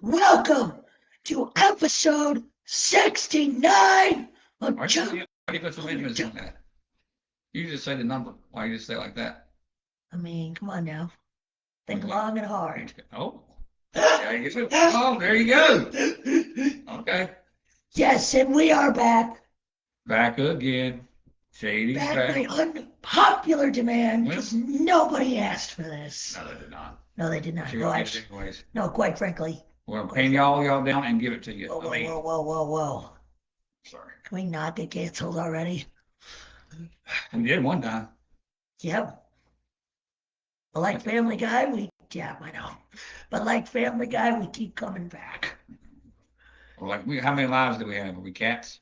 Welcome to episode 69 of Why Jump. you put some interest on that? You just say the number. Why you just say it like that? I mean, come on now. Think long and hard. Oh, there you go. Okay, Yes, and we are back. back again. Shady's Back by back. unpopular demand because nobody asked for this. No, they did not. No, they did not. She gonna get it anyways. No, quite frankly. We're gonna pin y'all down and give it to you. Whoa. Sorry. Can we not get canceled already? We did one time. Yep. But like Family Guy, I know. But like Family Guy, we keep coming back. Or like how many lives do we have? Are we cats?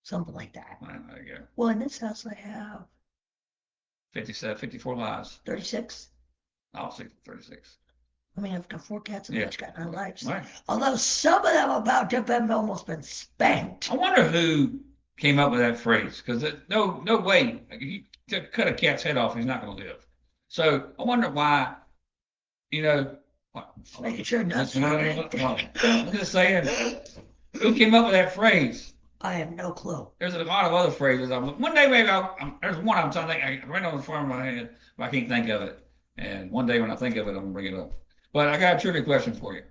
Something like that. There you go. Well, in this house, I have 57, 54 lives. 36. I'll say 36. I mean, I've got 4 cats and each got 9 lives. Right. Although some of them about to have almost been spanked. I wonder who came up with that phrase, because no way you cut a cat's head off, he's not going to live. So I wonder why, Making sure nothing's I'm just saying, who came up with that phrase? I have no clue. There's a lot of other phrases. One day maybe there's one I'm trying to think. I ran on the front of my head, but I can't think of it. And one day when I think of it, I'm gonna bring it up. But I got a trivia question for you.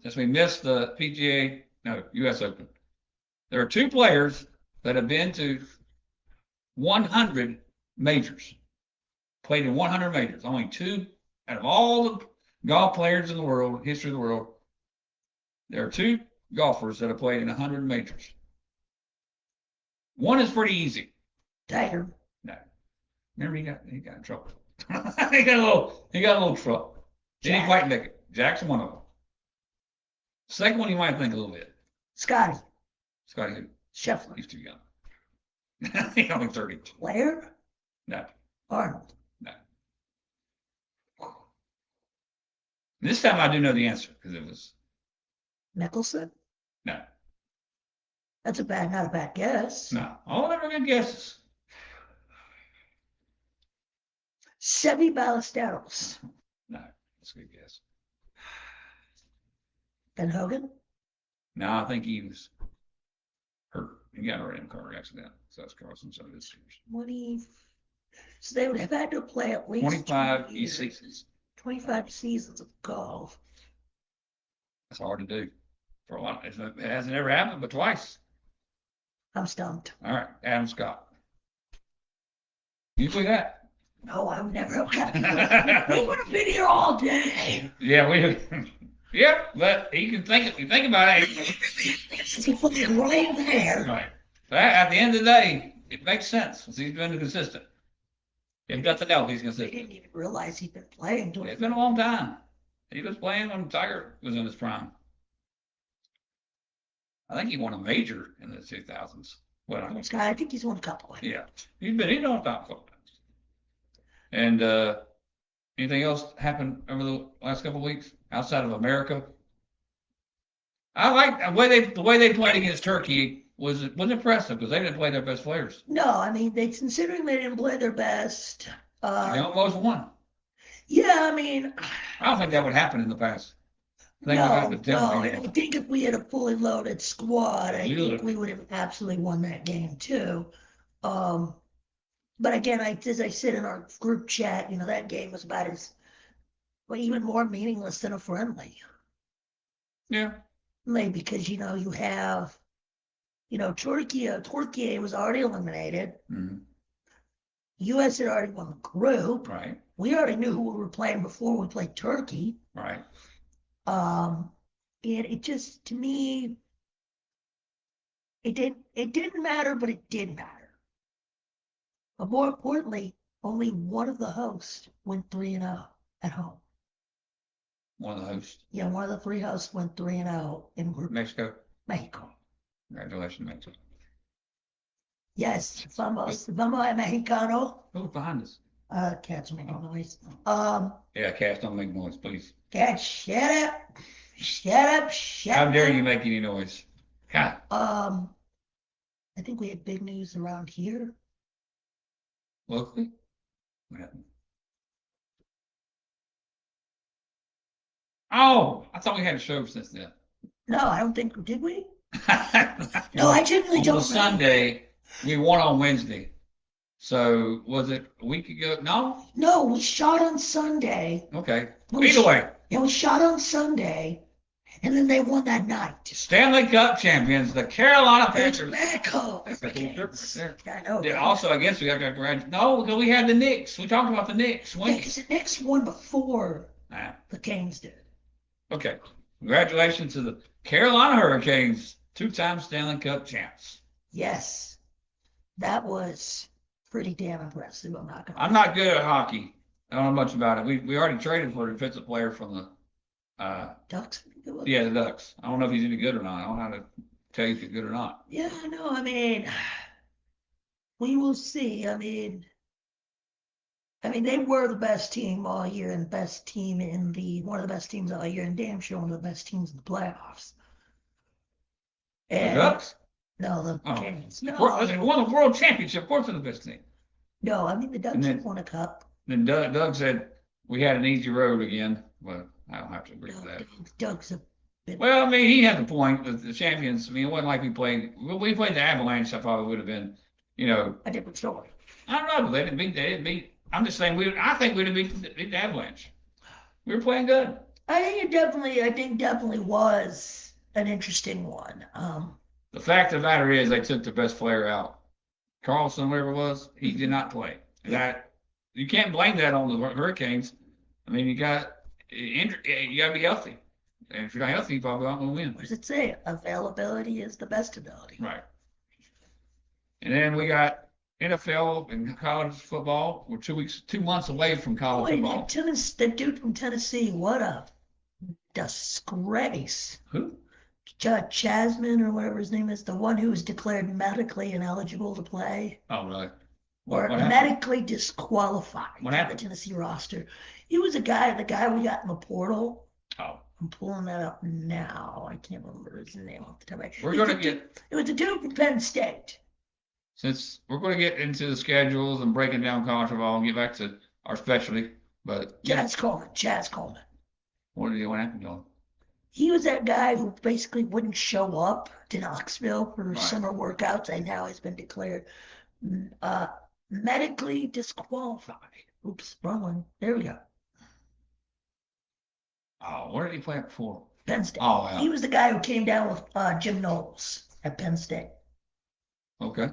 Since we missed the U.S. Open, there are 2 players that have been to 100 majors, played in 100 majors. Only 2 out of all the golf players in the world, history of the world. There are 2 golfers that have played in 100 majors. One is pretty easy. Tiger. No. Remember he got in trouble. he got a little trouble. Didn't quite make it. Jack's one of them. Second one you might think a little bit. Scotty. Scotty who? Scheffler. He's too young. He's only 30. Blair? No. Arnold. No. This time I do know the answer because it was Mickelson? no. That's not a bad guess. No. All of them are good guesses. Seve Ballesteros. No. That's a good guess. Ben Hogan? No, I think he was hurt. He got hurt in a car accident. So that's causing some of this. 20. So they would have had to play at least 25 seasons. 25 seasons of golf. That's hard to do for a lot. It hasn't ever happened but twice. I'm stumped. All right, Adam Scott. You play that? No, I've never. We would have been here all day. Yeah, yeah, but you can think about it. He's right there. Right. At the end of the day, it makes sense. He's been consistent. If nothing else, he's They consistent. didn't even realize he'd been playing. It's been a long time. He was playing when Tiger was in his prime. I think he won a major in the 2000s. Well, I think he's won a couple. Yeah, he's on top a couple times. And anything else happened over the last couple of weeks outside of America? I like the way they played against Turkey was impressive because they didn't play their best players. No, I mean considering they didn't play their best. They almost won. Yeah, I mean, I don't think that would happen in the past. No, and I think if we had a fully loaded squad, I think we would have absolutely won that game too. But again, as I said in our group chat, that game was about even more meaningless than a friendly. Yeah. Maybe because you have, Turkey was already eliminated. Mm-hmm. U.S. had already won the group. Right. We already knew who we were playing before we played Turkey. Right. And it just, to me, it didn't matter, but it did matter. But more importantly, only one of the hosts went 3-0 at home. One of the hosts? Yeah, one of the 3 hosts went 3-0 in group. Mexico? Mexico. Congratulations, Mexico. Yes, vamos Mexicano. Who's behind us? Cats making noise. Yeah, cats don't make noise, please. Cats, shut up. Shut up. How dare you make any noise? God. I think we had big news around here. Locally? What happened? Oh, I thought we had a show since then. No, I don't think, did we? No, I genuinely On don't the remember. Sunday, we won on Wednesday. So was it a week ago? No? No, we shot on Sunday. Okay. We Either way, Yeah, we shot on Sunday, and then they won that night. Stanley Cup champions, the Carolina It's Panthers. Mexico. That's a cool difference there. I know. Yeah, Right? also, I guess we got to grad. No, because we had the Knicks. We talked about the Knicks. Yeah, because the Knicks won before Ah, the Canes did. okay. Congratulations to the Carolina Hurricanes, two-time Stanley Cup champs. Yes, that was pretty damn impressive. I'm not gonna. I'm not good at hockey. I don't know much about it. We already traded for a defensive player from the Ducks. yeah, the Ducks. I don't know if he's any good or not. I don't know how to tell you if he's good or not. Yeah, no, I mean, we will see. I mean, they were the best team all year and best team in the one of the best teams all year and damn sure one of the best teams in the playoffs. The And Ducks? no, the Oh, Canes. of course, they No, won the World Championship. Of course, they're the best team. no, I mean the And Ducks have won a cup. then Doug said we had an easy road again. Well, I don't have to agree with No, that. Ducks have been. Well, I mean, he had the point. The champions. I mean, it wasn't like we played the Avalanche. I thought it would have been, you know, A different story. I don't know. They didn't beat. They didn't beat. I'm just saying. I think we'd have beat the Avalanche. We were playing good. I think definitely was an interesting one. The fact of the matter is, they took the best player out. Carlson, whatever it was, he did not play. And Yeah. that you can't blame that on the Hurricanes. I mean, you got to be healthy, and if you're not healthy, you probably aren't going to win. What does it say? Availability is the best ability. Right. And then we got NFL and college football. We're 2 months away from college Boy, football. that dude from Tennessee, what a disgrace. Who? Chasman or whatever his name is, the one who was declared medically ineligible to play Oh, really? or What happened? medically disqualified What from the happened? Tennessee roster. He was the guy we got in the portal. Oh, I'm pulling that up now. I can't remember his name off the top of my head. we're going to get It was the dude from Penn State. since we're going to get into the schedules and breaking down college football and get back to our specialty. But yeah, Chaz Coleman. what happened to him? He was that guy who basically wouldn't show up to Knoxville for Right. summer workouts and now has been declared uh, medically disqualified. Oops, wrong one. There we go. Oh, where did he play before? Penn State. Oh, yeah. He was the guy who came down with Jim Knowles at Penn State. Okay.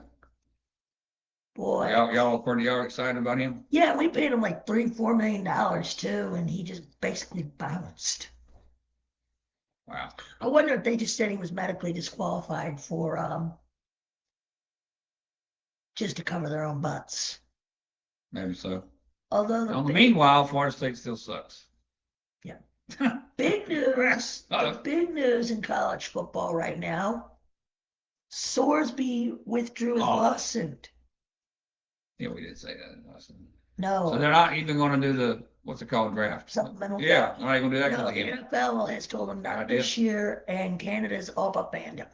Boy. Y'all excited about him? Yeah, we paid him like $3-4 million too, and he just basically bounced. Wow. I wonder if they just said he was medically disqualified for just to cover their own butts. Maybe so. Although meanwhile, Florida State still sucks. Yeah. Big news. The big news in college football right now. Sorsby withdrew his lawsuit. Yeah, we did say that. No. So they're not even going to do the what's it called draft? Supplemental. Yeah, they're not even going to do that No, kind of the game. NFL has told him not this year, and Canada's all but banned him.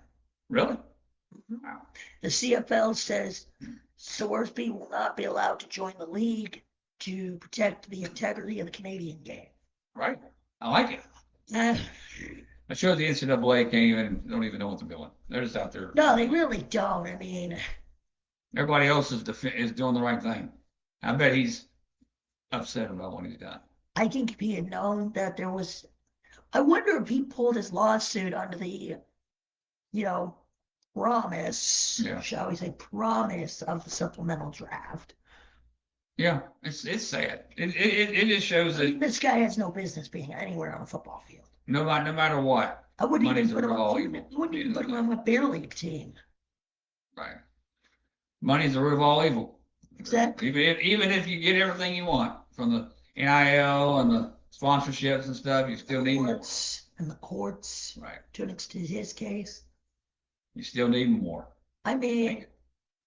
Really? Mm-hmm. Wow. The CFL says Sorsby will not be allowed to join the league to protect the integrity of the Canadian game. Right. I like it. That shows the NCAA don't even know what they're doing. They're just out there. No, they really don't. I mean, everybody else is doing the right thing. I bet he's upset about what he's done. I think if he had known that there was, I wonder if he pulled his lawsuit under the, promise, shall we say, promise of the supplemental draft. Yeah, it's sad. It just shows that this guy has no business being anywhere on a football field. No matter what. I wouldn't even put him on a beer league team. Right. Money's the root of all evil. Exactly. Even if you get everything you want from the NIL and the sponsorships and stuff, you still need more. And the courts. Right. To his case. You still need more. I mean,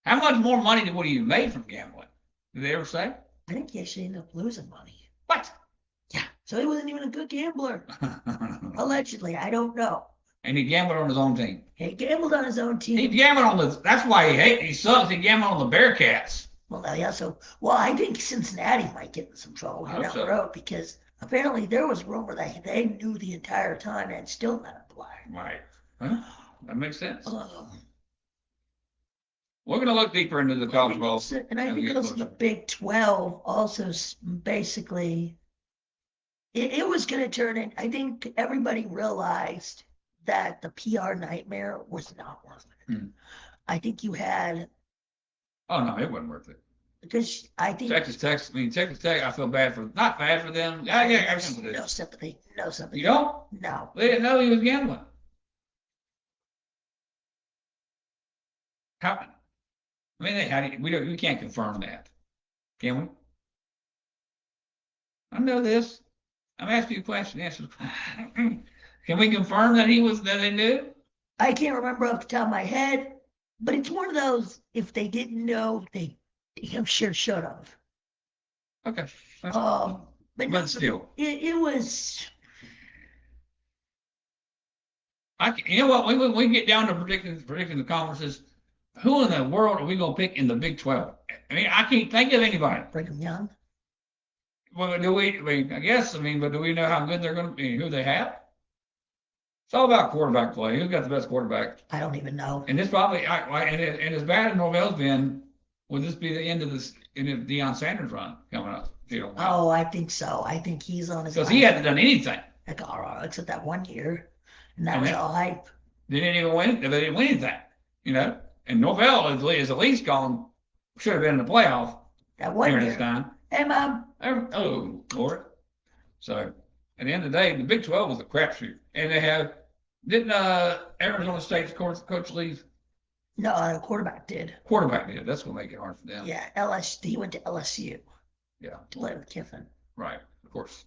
how much more money would he have made from gambling? Did they ever say? I think he actually ended up losing money. What? Yeah. So he wasn't even a good gambler. Allegedly, I don't know. And he gambled on his own team. He gambled on his own team. He gambled on that's why he sucks. He gambled on the Bearcats. Well, I think Cincinnati might get in some trouble down the road because Apparently, there was rumor that they knew the entire time and still let him play. Right. Huh? That makes sense. Uh, We're going to look deeper into the college ball. and I think also the Big 12 also basically, it was going to turn in. I think everybody realized that the PR nightmare was not worth it. I think you had. Oh, no, it wasn't worth it. Because I think Texas Tech, I feel bad for, not bad for them. Yeah, no sympathy. No sympathy. You don't? No. They didn't know he was gambling. How? I mean, we can't confirm that, can we? I know this. I'm asking you a question. Answer. Can we confirm that that they knew? I can't remember off the top of my head, but it's one of those. If they didn't know, they damn sure should have. Okay. But Still, it was. You know what? When we get down to predicting the conferences, who in the world are we going to pick in the Big 12? I mean, I can't think of anybody. Brigham Young. Well, do we? I mean, I guess. I mean, but do we know how good they're going to be? Who they have? It's all about quarterback play. Who's got the best quarterback? I don't even know. And this probably, and as bad as Norvell's been, will this be the end of this Deion Sanders run coming up? Oh, I think so. I think he's on his. Because he hasn't done anything. Except that 1 year, and that was all hype. They didn't even win. They didn't win anything, you know. And Norvell is at least gone. Should have been in the playoff. That 1 year. This time. Hey, Mom. Oh, Lord. So at the end of the day, the Big 12 was a crapshoot, and didn't Arizona State's coach leave? No, the quarterback did. Quarterback did. That's going to make it hard for them. Yeah, he went to LSU. Yeah. To play with Kiffin. Right, of course.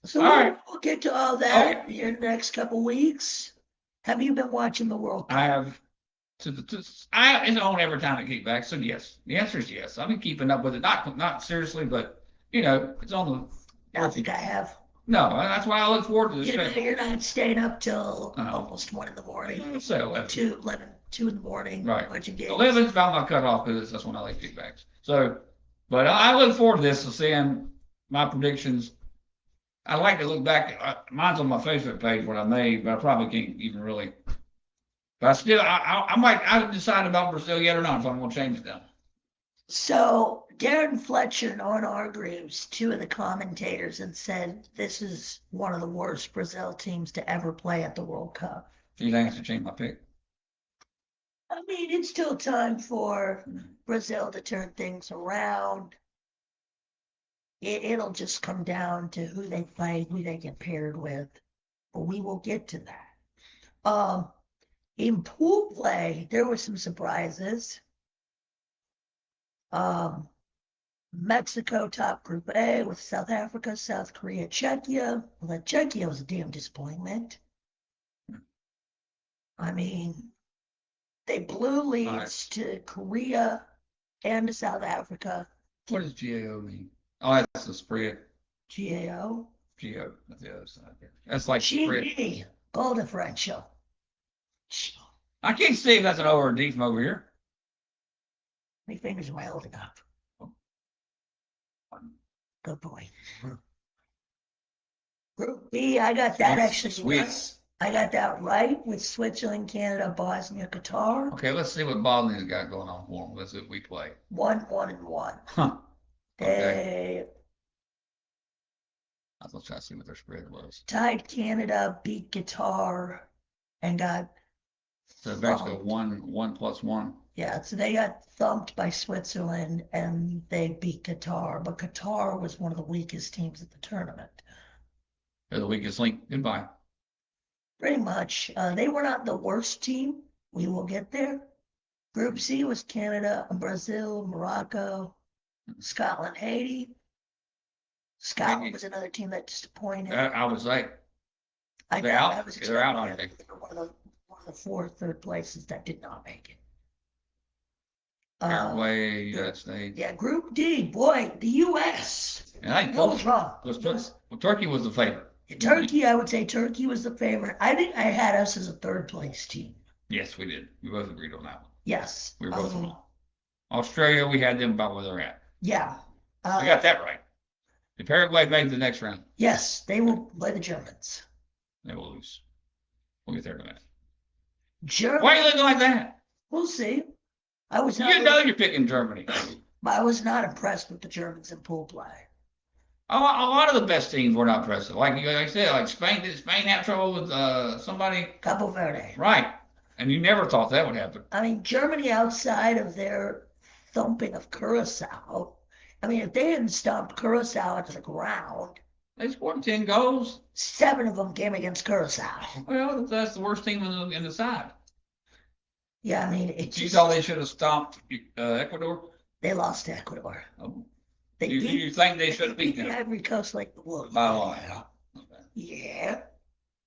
So we'll get to all that in the next couple weeks. Have you been watching the World Cup? I have. It's on every time I get back. So yes, the answer is yes. I've been keeping up with it, not seriously, but it's on the. I think I have. No, that's why I look forward to this. You're not staying up till almost 1 in the morning. So 2 in the morning. Right. Watching games. 11's about my cutoff because that's when I like feedbacks. So, but I look forward to this, seeing my predictions. I like to look back. Mine's on my Facebook page what I made, but I probably can't even really. But I haven't decided about Brazil yet or not, so I'm going to change them. So Darren Fletcher on our groups, 2 of the commentators, and said this is one of the worst Brazil teams to ever play at the World Cup. So you think I should change my pick? I mean, it's still time for Brazil to turn things around. It'll just come down to who they play, who they get paired with, but we will get to that. In pool play, there were some surprises. Mexico top Group A with South Africa, South Korea, Czechia. Well, that Czechia was a damn disappointment. I mean, they blew leads to Korea and to South Africa. What does GAO mean? Oh, that's the spread. GAO? GAO, that's the other side. That's like GD, goal differential. I can't see if that's an O or a D from over here. My fingers are holding up. Good boy. Group B, I got that actually. I got that right with Switzerland, Canada, Bosnia, Qatar. Okay, let's see what Bosnia's got going on for them. Let's see if we play. 1-1-1. Huh. Okay. I was trying to see what their spread was. Tied Canada, beat Qatar, and got. So basically 1+1. Yeah, so they got thumped by Switzerland and they beat Qatar, but Qatar was one of the weakest teams at the tournament. They're the weakest link. Goodbye. Pretty much. They were not the worst team. We will get there. Group C was Canada, Brazil, Morocco, Scotland, Haiti. Scotland was another team that disappointed. I was like, they're out. They're out, aren't they? One of the 4 third places that did not make it. Paraguay, United States. Yeah, Group D, boy, the U.S. And what was wrong? Turkey was the favorite. Turkey, I would say Turkey was the favorite. I think I had us as a 3rd place team. Yes, we did. We both agreed on that one. Yes. We were both wrong. Australia, we had them about where they're at. Yeah. We got that right. If Paraguay made the next round, Yes, they will play the Germans. they will lose. We'll get there in a minute. Germany. Why are you looking like that? We'll see. I was not. You know you're picking Germany. I was not impressed with the Germans in pool play. A lot of the best teams were not impressive. Like I said, like Spain. Did Spain have trouble with somebody? Cabo Verde. Right. And you never thought that would happen. I mean, Germany, outside of their thumping of Curacao, I mean, if they hadn't stomped Curacao into the ground, they scored 10 goals. 7 of them came against Curacao. Well, that's the worst team in the side. Yeah, I mean, it's you thought they should have stomped Ecuador? They lost to Ecuador. Oh. They you think they should have beat them? Ivory Coast like the Wolves. Oh, yeah. Okay. Yeah.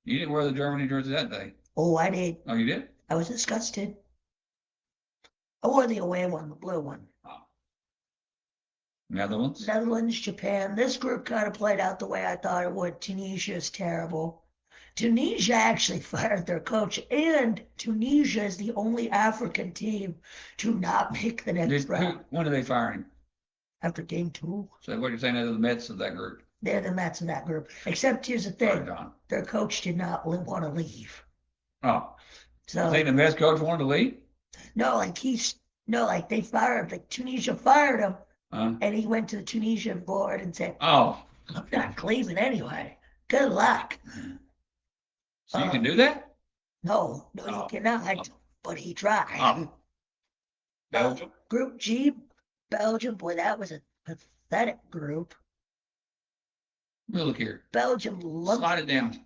You didn't wear the Germany jersey that day. Oh, I did. Oh, you did? I was disgusted. I wore the away one, the blue one. Oh. Netherlands? Netherlands, Japan. This group kind of played out the way I thought it would. Tunisia is terrible. Tunisia actually fired their coach, and Tunisia is the only African team to not make the next round. When did they fire him? After game 2. So what you're saying is the Mets of that group? They're the Mets in that group. Except here's the thing. Their coach did not want to leave. Oh. So you think the Mets coach wanted to leave? No, like they fired, like Tunisia fired him, and he went to the Tunisian board and said, "Oh, I'm not leaving anyway. Good luck." So you can do that? No, you cannot. But he tried. Belgium. Group G, Belgium. Boy, that was a pathetic group. Look here. Belgium. Slide it down.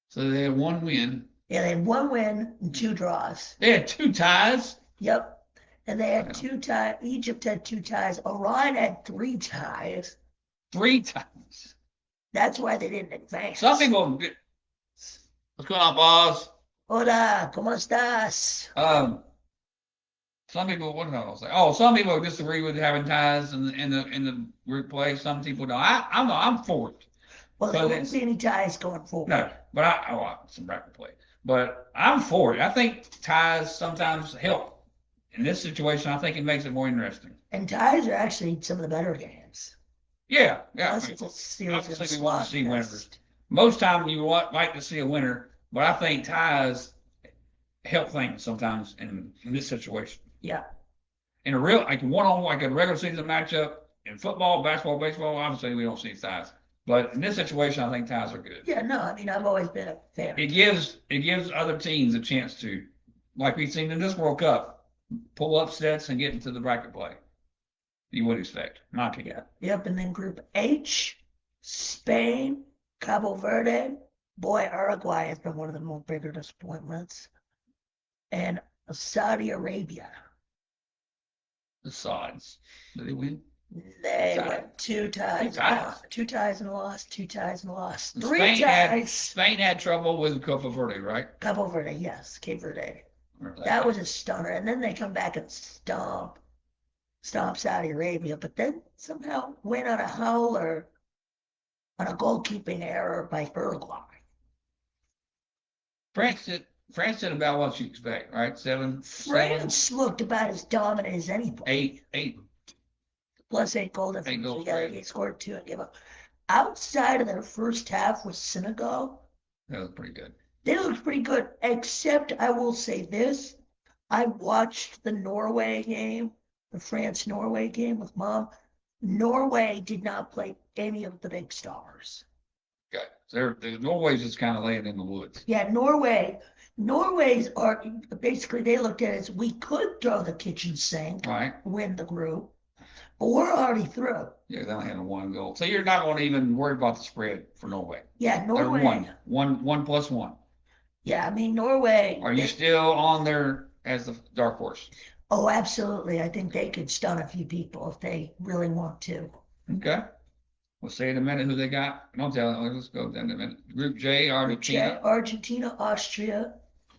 So they had 1 win. Yeah, they had 1 win and 2 draws. They had 2 ties. Yep. And they had 2 ties. Egypt had 2 ties. Iran had 3 ties. 3 ties. That's why they didn't advance. Some people. What's going on, boss? Hola, ¿cómo estás? Some people, what did I say? Oh, some people disagree with having ties in the group play. Some people don't. I'm for it. Well, there won't be any ties going forward. No, but some bracket play. But I'm for it. I think ties sometimes help. In this situation, I think it makes it more interesting. And ties are actually some of the better games. Yeah. It's a series obviously, we want to see winners. Most time you like to see a winner, but I think ties help things sometimes in this situation. Yeah. In a real, like one-on-one, like a regular season matchup in football, basketball, baseball, obviously we don't see ties. But in this situation, I think ties are good. Yeah, no, I mean, I've always been a fan. It gives other teams a chance to, like we've seen in this World Cup, pull upsets and get into the bracket play. You would expect, not to get. Yep, and then Group H, Spain, Cabo Verde. Boy, Uruguay has been one of the more bigger disappointments. And Saudi Arabia. The Sauds. Did they win? They went 2 ties. 2 ties and a loss, 2 ties and a loss. 3 ties. Spain had trouble with Cabo Verde, right? Cabo Verde, yes. Cape Verde. That was a stunner. And then they come back and stomp Saudi Arabia, but then somehow win on a howler on a goalkeeping error by Uruguay. France did about what you expect, right? 7. France looked about as dominant as anybody. 8. Plus 8 goal difference. They scored 2 and gave up. Outside of their first half with Senegal, that was pretty good. They looked pretty good, except I will say this. I watched the Norway game, the France-Norway game with Mom. Norway did not play any of the big stars. Okay. So Norway's just kind of laying in the woods. Yeah, Norway's are basically, they looked at it as we could throw the kitchen sink, right, win the group, but we're already through. Yeah, they only had 1 goal. So you're not going to even worry about the spread for Norway. Yeah, Norway. They're 1 plus 1. Yeah, I mean, Norway. Are you still on there as the dark horse? Oh, absolutely. I think they could stun a few people if they really want to. Okay. We'll say in a minute who they got. Don't tell them. Let's go down in a minute. Group J, Argentina, Austria.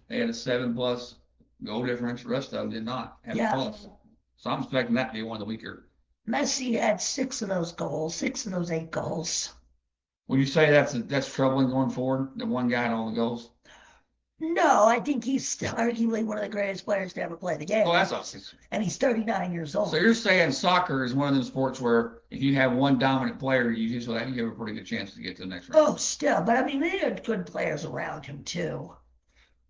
They had a 7+ goal difference. The rest of them did not have a plus. So I'm expecting that to be one of the weaker. Messi had 6 of those goals, 6 of those 8 goals. Would you say that's troubling going forward? That one guy had all the goals? No, I think he's arguably one of the greatest players to ever play the game. Oh, that's awesome. And he's 39 years old. So you're saying soccer is one of those sports where if you have one dominant player, you usually have a pretty good chance to get to the next round. Oh, still, but I mean, they had good players around him too.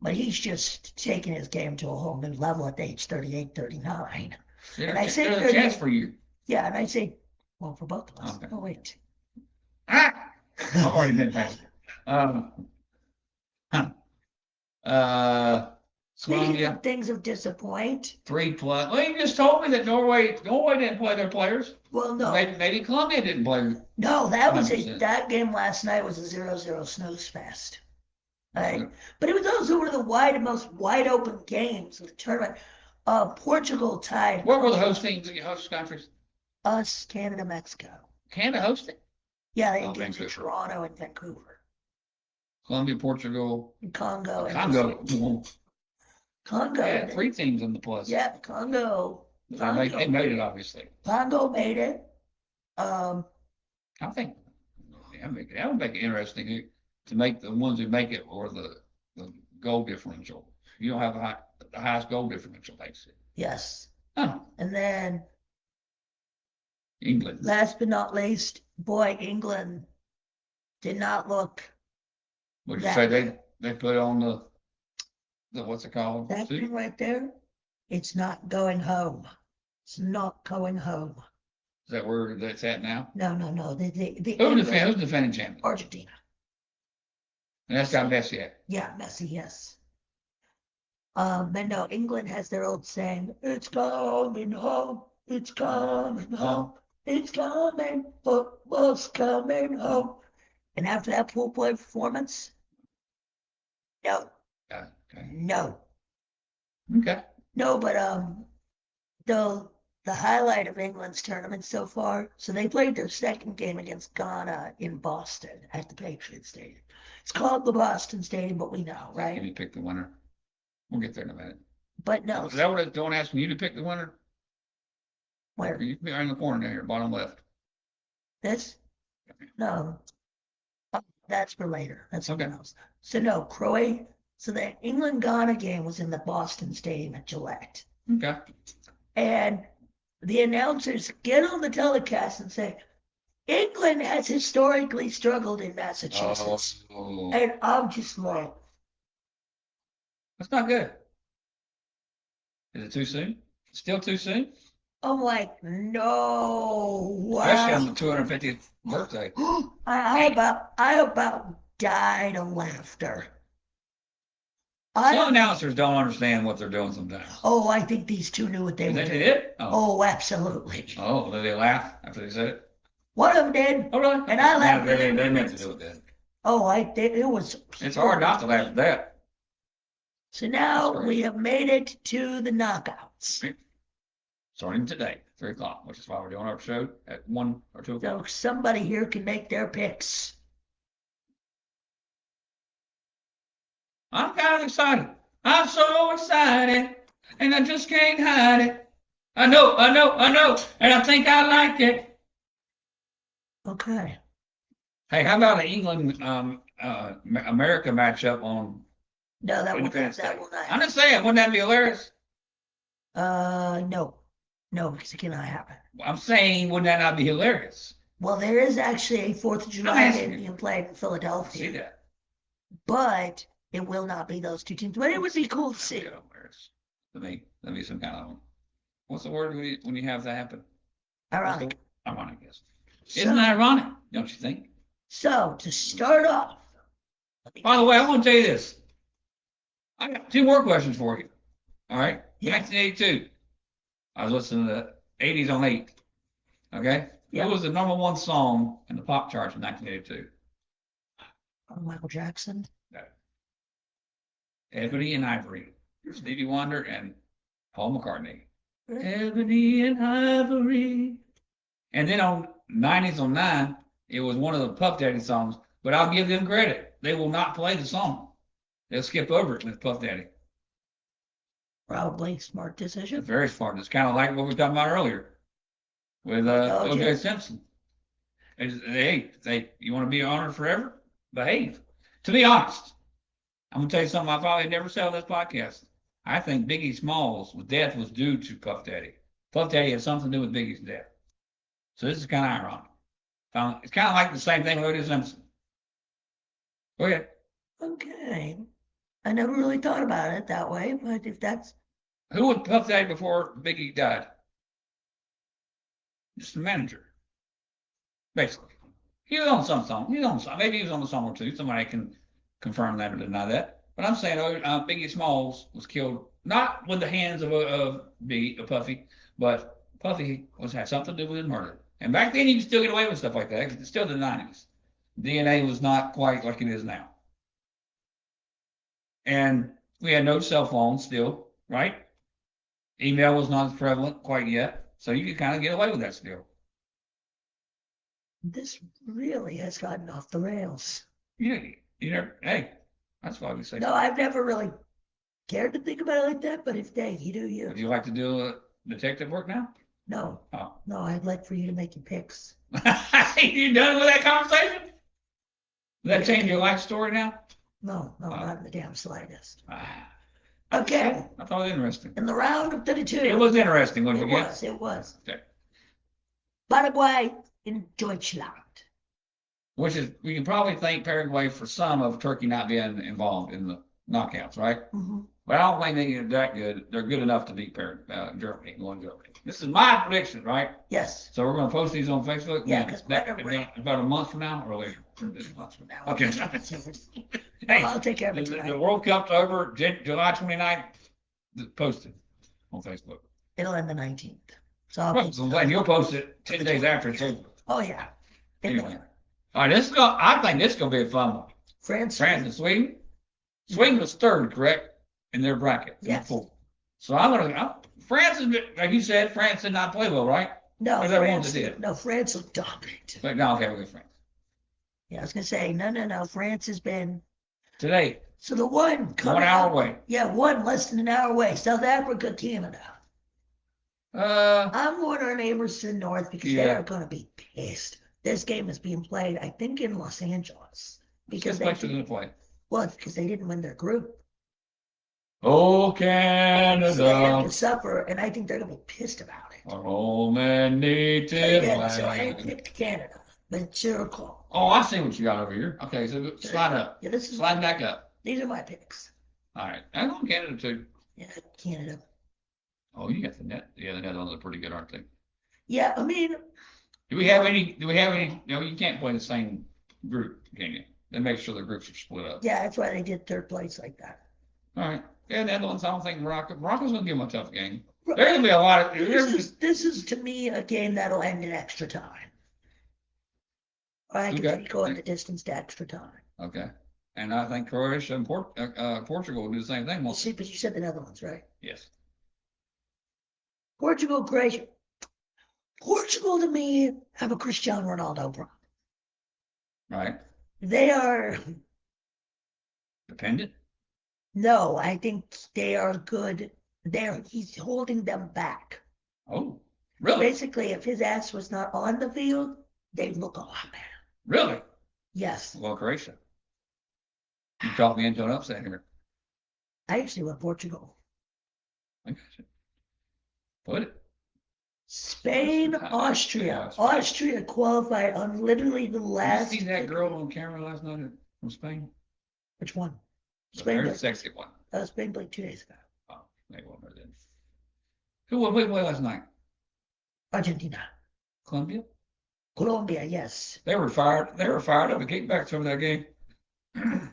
But he's just taking his game to a whole new level at age 38, 39. And I say there's a chance for you. Yeah, and I say, well, for both of us. Okay. Oh, wait. Ah! I've already been past it. Speaking Colombia, of things of disappoint. 3+. Well, you just told me that Norway didn't play their players. Well, no. Maybe Colombia didn't play. No, that game last night was a 0-0 snooze fest. Right? But it was also one of the most wide open games of the tournament. Portugal tied. What were the host countries? Us, Canada, Mexico. Canada hosted? Yeah, they games in Toronto and Vancouver. Colombia, Portugal, and Congo. Congo. Yeah, 3 teams in the plus. Yeah, Congo. They made it, obviously. Congo made it. I think that would make it interesting to make the ones who make it or the goal differential. You don't have the highest goal differential makes it. Yes. Oh. And then England. Last but not least, boy, England did not look. Would you say they put on the what's it called? That thing right there, it's not going home. It's not going home. Is that where that's at now? No. Who's defending champion? Argentina. And that's got Messi yet. Yeah, Messi, yes. But no, England has their old saying, it's coming home, it's coming home, it's coming, football's coming home. And after that pool play performance, no. Okay. No. Okay. No, but the highlight of England's tournament so far, so they played their second game against Ghana in Boston at the Patriot Stadium. It's called the Boston Stadium, but we know, right? Can you pick the winner? We'll get there in a minute. But no. Is that what it's doing, asking you to pick the winner? Where? You be right in the corner there, bottom left. This? No. That's for later. That's something okay. else. So no, Croatia. So the England-Ghana game was in the Boston Stadium at Gillette. Okay. And the announcers get on the telecast and say, England has historically struggled in Massachusetts. Oh. And I'm just like, that's not good. Is it too soon? Still too soon? I'm like, no. Wow. Especially on the 250th birthday. I about died of laughter. Some announcers don't understand what they're doing sometimes. Oh, I think these two knew what they were doing. They did? Oh, absolutely. Oh, did they laugh after they said it? One of them did. Oh, really? And I laughed. Yeah, they meant to do it then. Oh, it was. It's hard not to laugh at that. So now we have made it to the knockouts. Starting today, 3 o'clock, which is why we're doing our show at 1 or 2 o'clock. So somebody here can make their picks. I'm kind of excited. I'm so excited, and I just can't hide it. I know, and I think I like it. Okay. Hey, how about an England America matchup on? No, that will not. I'm just saying, wouldn't that be hilarious? No, because it cannot happen. I'm saying, wouldn't that not be hilarious? Well, there is actually a 4th of July game being played in Philadelphia. I see that. But it will not be those two teams. But it would be cool to see. Let me some kind of, what's the word when you have that happen? Ironic. Ironic, yes. Isn't that ironic? Don't you think? So to start off. By the way, I want to tell you this. I got 2 more questions for you. All right. Yeah. 1982. I was listening to the 80s on 8. Okay. Yeah. What was the #1 song in the pop charts in 1982? Michael Jackson. No. Ebony and Ivory. Stevie Wonder and Paul McCartney. Ebony and Ivory. And then on 90s on 9, it was one of the Puff Daddy songs, but I'll give them credit. They will not play the song. They'll skip over it with Puff Daddy. Probably smart decision. Very smart. It's kind of like what we were talking about earlier with O.J. Simpson. Hey, you want to be honored forever? Behave. To be honest, I'm gonna tell you something I probably never said on this podcast. I think Biggie Smalls' death was due to Puff Daddy. Puff Daddy had something to do with Biggie's death. So this is kind of ironic. It's kind of like the same thing with O.J. Simpson. Go ahead. Okay. I never really thought about it that way, but if that's Who was Puff Daddy before Biggie died? Just the manager, basically. He was on some song. He was on some. Maybe he was on the song or two. Somebody can confirm that or deny that. But I'm saying Biggie Smalls was killed not with the hands of Biggie, of Puffy, but Puffy had something to do with his murder. And back then, you could still get away with stuff like that because it's still the 90s. DNA was not quite like it is now. And we had no cell phones still, right? Email was not as prevalent quite yet. So you could kind of get away with that still. this really has gotten off the rails. You never, hey, that's why we say. No, I've never really cared to think about it like that, but if they, you do you. Would you like to do detective work now? No. Oh. No, I'd like for you to make your picks. You done with that conversation? Does that change your life story now? No, not in the damn slightest. I Okay. thought it was interesting. In the round of 32. It was interesting, wasn't it? It was. Okay. Paraguay in Deutschland. Which is, we can probably thank Paraguay for some of Turkey not being involved in the knockouts, right? Mm-hmm. But I don't think they're that good. They're good enough to beat Germany, going Germany. This is my prediction, right? Yes. So we're going to post these on Facebook? Yeah, because about a month from now or later? Months from now. Okay. Hey, I'll take care of it the tonight. World Cup's over July 29th. Posted on Facebook. It'll end the 19th. So I'll Right, so, and you'll post it 10 days after it's over. Oh, yeah. Anyway. All right, I think this is going to be a fun one. France and Sweden. Sweden was third, correct, in their bracket. Yes. So I'm going to, France is, like you said, France did not play well, right? No, France did. No, France looked dominant. But no, okay, we'll go France. Yeah, I was going to say, no. France has been. Today. So the one coming 1 hour away. Yeah, one less than an hour away. South Africa, Canada. I'm going our neighbors to the north because they are going to be pissed. This game is being played, I think, in Los Angeles. Because they didn't play. Well, it's because they didn't win their group. Oh, Canada. So they have to suffer, and I think they're going to be pissed about it. Our old man native land. So I picked Canada, but it's your call. Oh, I see what you got over here. Okay, so slide up. Yeah, this is slide back up. These are my picks. All right. I'm on Canada, too. Yeah, Canada. Oh, you got the net. Yeah, the Netherlands are pretty good, aren't they? Yeah, I mean. Do we have any, no, you can't play the same group, can you? They make sure the groups are split up. Yeah, that's why they did third place like that. All right. Yeah, Netherlands, I don't think Morocco's going to give them a tough game. There's going to be a lot of. This is, to me, a game that'll end in extra time. Or I can go in the distance to extra time. Okay. And I think Croatia and Portugal will do the same thing. We'll see, but you said the Netherlands, right? Yes. Portugal, Croatia. Portugal, to me, have a Cristiano Ronaldo problem. Right. They are dependent. No, I think they are good. He's holding them back. Oh, really? Basically, if his ass was not on the field, they'd look a lot better. Really? Yes. Well, Croatia. You talked me into an upset here. I actually went Portugal. I got you. Put it. Spain, Austria. Austria qualified on literally the last. Did you see that girl on camera last night from Spain? Which one? Spain. The sexy one. Spain played 2 days ago. Oh, maybe one more then. Who did we play last night? Argentina. Colombia? Colombia, yes. They were fired up and kickbacks from that game.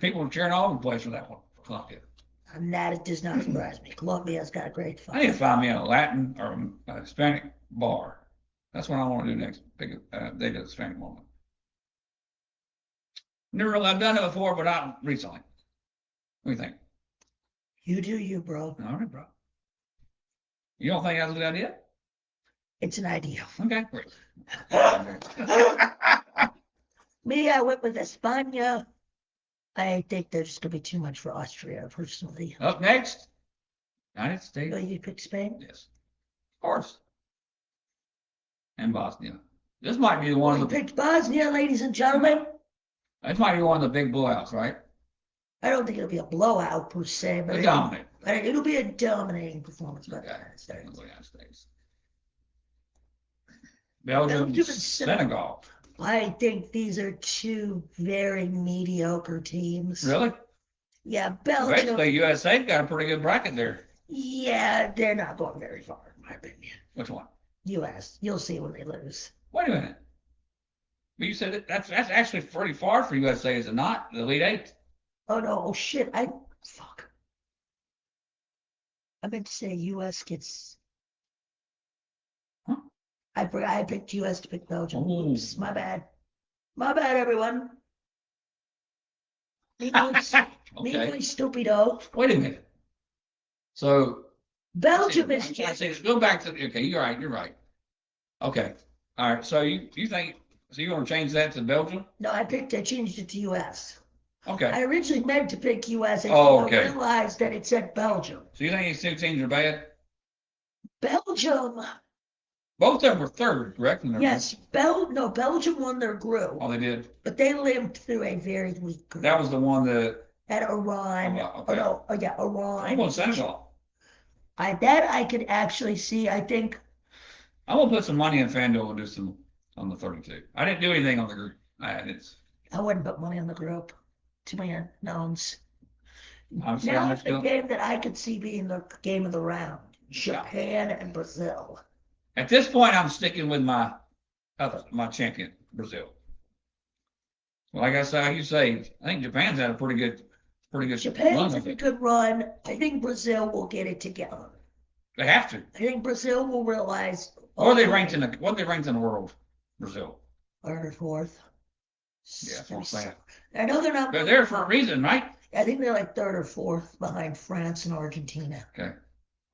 People were cheering all over the place for that one, for Colombia. And that does not surprise me. Colombia's got a great fight. I need to find me a Latin or a Hispanic bar. That's what I want to do next. They do the Hispanic moment. I've done it before, but not recently. What do you think? You do you, bro. All right, bro. You don't think that's a good idea? It's an idea. Okay, great. Me, I went with España. I think there's going to be too much for Austria, personally. Up next, United States. Oh, you picked Spain? Yes. Of course. And Bosnia. This might be the one. You picked Bosnia, ladies and gentlemen. This might be one of the big blowouts, right? I don't think it'll be a blowout per se, but it'll be a dominating performance by the United States. Belgium, Senegal. I think these are two very mediocre teams. Really? Yeah, Belgium. Basically, USA's got a pretty good bracket there. Yeah, they're not going very far, in my opinion. Which one? US. You'll see when they lose. Wait a minute. But you said that's actually pretty far for USA, is it not? The Elite Eight. Oh no! Oh shit! Fuck. I meant to say US gets. Huh? I forgot. I picked US to pick Belgium. Ooh. Oops, my bad. My bad, everyone. Me muy stupido. Wait a minute. So Belgium is. Go back to okay. You're right. You're right. Okay. All right. So you think so? You want to change that to Belgium? No, I changed it to US. Okay. I originally meant to pick US. And okay. I realized that it said Belgium. So you think these two teams are bad? Belgium. Both of them were third, correct? Yes. Belgium won their group. Oh, they did. But they lived through a very weak group. That was the one that had Iran. Okay. Iran. Who won Senegal? That I could actually see. I think I'm gonna put some money in FanDuel and do some on the 32. I didn't do anything on the group. I wouldn't put money on the group. Too many unknowns. Now it's the game that I could see being the game of the round: Japan and Brazil. At this point, I'm sticking with my champion, Brazil. Well, like I said, like you say, I think Japan's had a pretty good Japan's had a good run. I think Brazil will get it together. They have to. I think Brazil will realize. What are they ranked in the world? Brazil. Third or fourth. Yeah, that's what I'm saying. I know they're not. They're there for a reason, right? I think they're like third or fourth behind France and Argentina. Okay.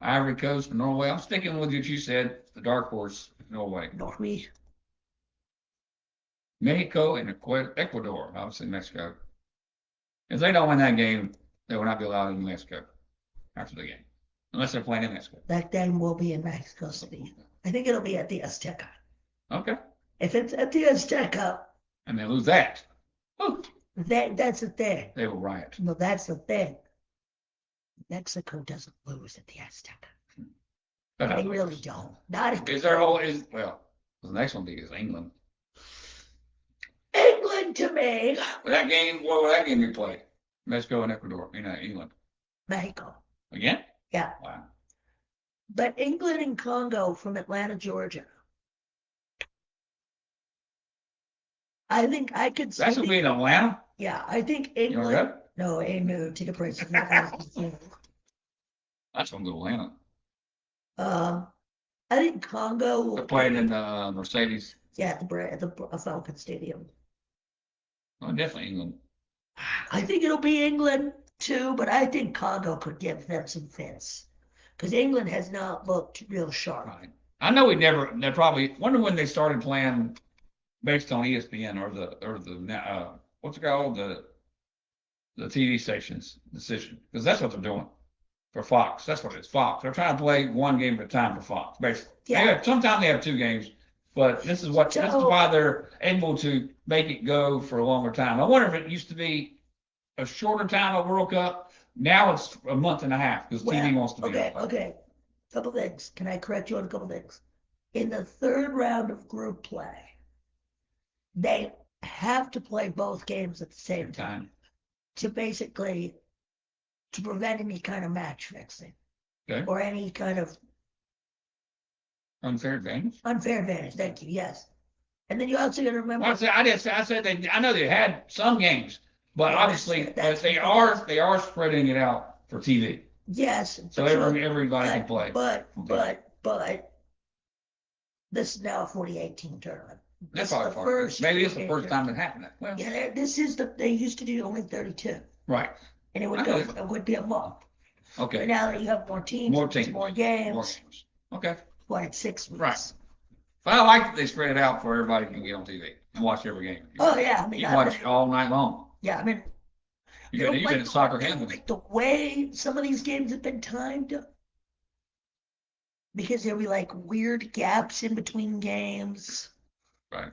Ivory Coast and Norway. I'm sticking with what you said. The dark horse, Norway. Mexico and Ecuador. Obviously, Mexico. If they don't win that game, they will not be allowed in Mexico after the game, unless they're playing in Mexico. That game will be in Mexico City. I think it'll be at the Azteca. Okay. If it's at the Azteca, and they lose that, that's the thing. They will riot. No, that's the thing. Mexico doesn't lose at the Azteca. They really don't. Not is their whole well. The next one is England. England to me. What will that game be played? Mexico and Ecuador. England. Mexico. Again? Yeah. Wow. But England and Congo from Atlanta, Georgia. I think I could see. That's gonna be in Atlanta? Yeah, I think England. No, ain't no ticket prices. That's gonna go to Atlanta. I think Congo will. They're playing in Mercedes. Yeah, at the Falcon Stadium. Oh, definitely England. I think it'll be England too, but I think Congo could give them some fits because England has not looked real sharp. Right. I know they probably wonder when they started playing based on ESPN or the what's it called, the TV stations decision, because that's what they're doing for Fox. That's what it is. Fox. They're trying to play one game at a time for Fox, basically. Yeah. Sometimes they have two games, but this is why they're able to make it go for a longer time. I wonder if it used to be a shorter time of World Cup. Now it's a month and a half because TV wants to be. Okay. Couple things. Can I correct you on a couple things? In the third round of group play, they have to play both games at the same time to prevent any kind of match fixing or any kind of unfair advantage. Unfair advantage. Thank you. Yes. And then you also got to remember. Well, I said I know they had some games, but obviously they are spreading it out for TV. Yes. So everybody can play. But this is now a 48 team tournament. That's the first. Maybe it's the first time it happened. Well, yeah, they used to do only 32. Right. And it would be a month. Okay. But now that you have more teams, more games. Okay. What, 6 weeks? Right. But I like that they spread it out for everybody can get on TV and watch every game. You can watch all night long. Yeah, I mean, even soccer games. Like the way some of these games have been timed, because there'll be like weird gaps in between games. Right.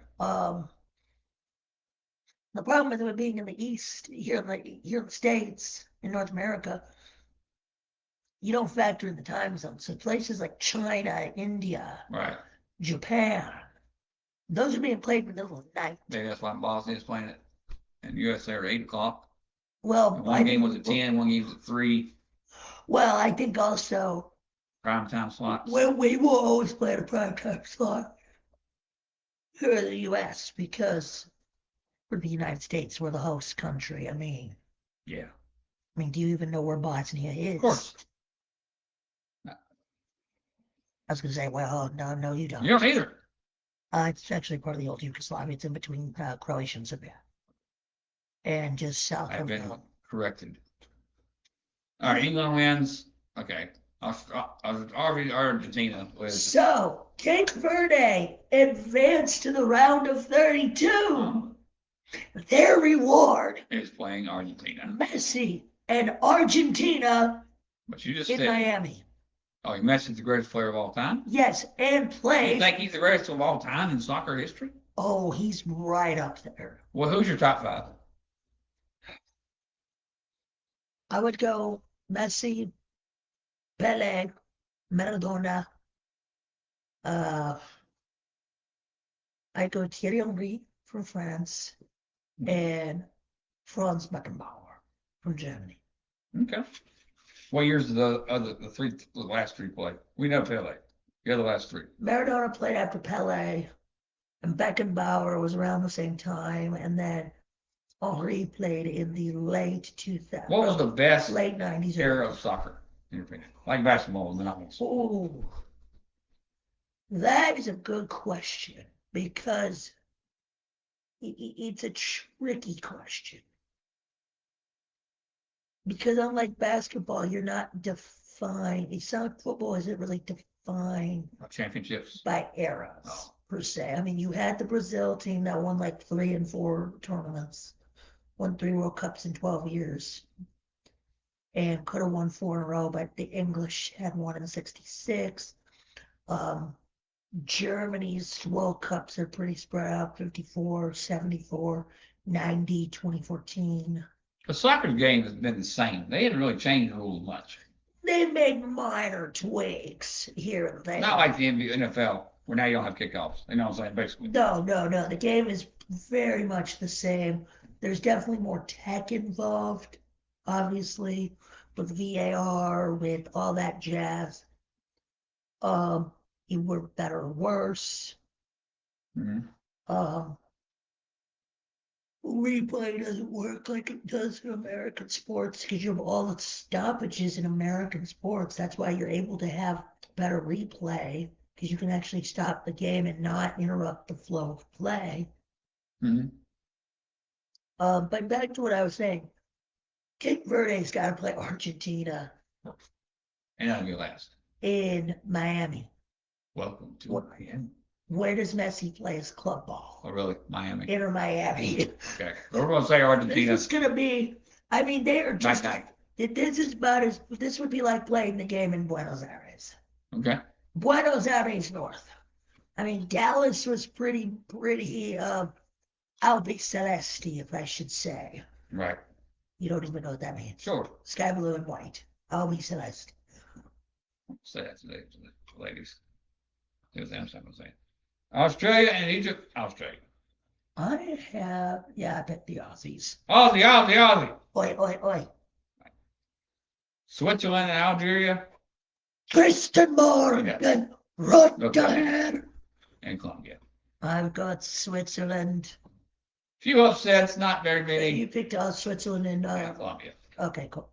The problem with it being in the East, here in the States, in North America, you don't factor in the time zones. So places like China, India, Right. Japan, those are being played in the middle of the night. Maybe that's why Bosnia is playing it. And USA are 8 o'clock. Well, and one game was at 10, one game was at 3. Well, I think also Prime time slots. well, we will always play at a prime time slot here in the U.S. because we're the United States. We're the host country. Yeah. Do you even know where Bosnia is? Of course. I was going to say, well, no, you don't. You don't either. It's actually part of the old Yugoslavia. It's in between Croatia and Serbia. And just south I've of been corrected. All right, England wins. Okay. Argentina was. So, Cape Verde advanced to the round of 32. Their reward is playing Argentina. Messi and Argentina But you just in said, Miami. Oh, Messi's the greatest player of all time? Yes, and plays. You think he's the greatest of all time in soccer history? Oh, he's right up there. Well, who's your top 5? I would go Messi, Pele, Maradona. I'd go Thierry Henry from France and Franz Beckenbauer from Germany. Okay. What years did the last 3 play? We know Pele. You're the last 3. Maradona played after Pele, and Beckenbauer was around the same time, and then Henry played in the late 2000s. What was the best late 90s era of soccer, in your opinion? Like basketball, the 90s. Oh, that is a good question because it's a tricky question. Because unlike basketball, you're not defined. It's not football isn't really defined championships by eras per se. You had the Brazil team that won like 3 and 4 tournaments, won 3 World Cups in 12 years, and could have won 4 in a row, but the English had won in '66. Germany's World Cups are pretty spread out: 54, 74, 90, 2014. The soccer game has been the same. They haven't really changed the rules much. They've made minor tweaks here and there. Not like the NFL, where now you don't have kickoffs. You know what I'm saying, basically. No. The game is very much the same. There's definitely more tech involved, obviously, with VAR, with all that jazz. You were better or worse. Replay doesn't work like it does in American sports because you have all the stoppages in American sports. That's why you're able to have better replay because you can actually stop the game and not interrupt the flow of play. But back to what I was saying, Cape Verde's got to play Argentina. And that'll be last. In Miami. Welcome to Miami. Where does Messi play his club ball? Oh, really? Miami. Inter Miami. Okay. We're going to say Argentina. This is going to be, they are just, this would be like playing the game in Buenos Aires. Okay. Buenos Aires North. Dallas was pretty albiceleste, if I should say. Right. You don't even know what that means. Sure. Sky blue and white. Albiceleste. Say that to the ladies. It was them saying. Australia and Egypt. Australia. I bet the Aussies. Aussie. Oi. Switzerland and Algeria. Christian Morgan. Rotterdam. And Colombia. I've got Switzerland. Few upsets, not very many. You picked Switzerland and Colombia. Okay, cool.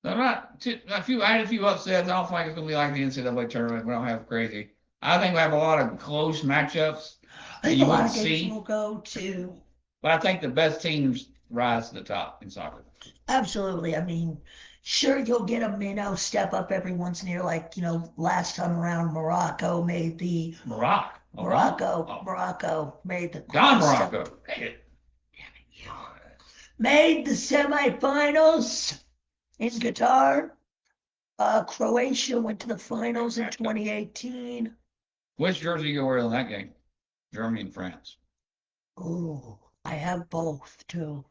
I had a few upsets. I don't think it's going to be like the NCAA tournament. We don't have crazy. I think we have a lot of close matchups. I think a lot of games will go to. But I think the best teams rise to the top in soccer. Absolutely. Sure, you'll get a minnow step up every once in a year, like, last time around Morocco made the. Morocco made the. Don Morocco. Made the semifinals in Qatar. Croatia went to the finals in 2018. Which jersey you wear in that game? Germany and France. Oh, I have both too.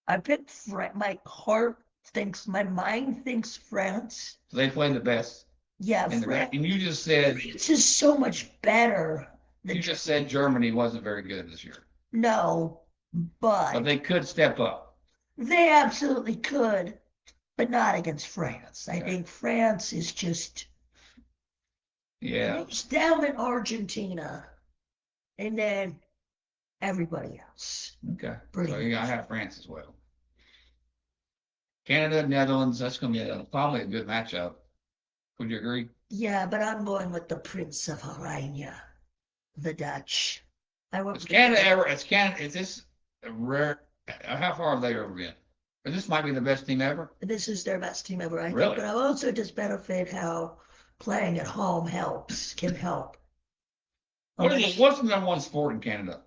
I picked my heart thinks, my mind thinks France. So they played the best. Yeah, And France. And you just said France is so much better you just said Germany wasn't very good this year. No, But they could step up. they absolutely could, but not against France. I think France is just moves down in Argentina, and then everybody else. Okay. Pretty So I have France as well. Canada, Netherlands, that's going to be probably a good matchup. Would you agree? Yeah, but I'm going with the Prince of Oranje, the Dutch. I went Is with Canada ever? Is this a rare? How far have they ever been? This might be the best team ever. This is their best team ever, I Really? think. But I also just benefit how playing at home can help. What's the number one sport in Canada?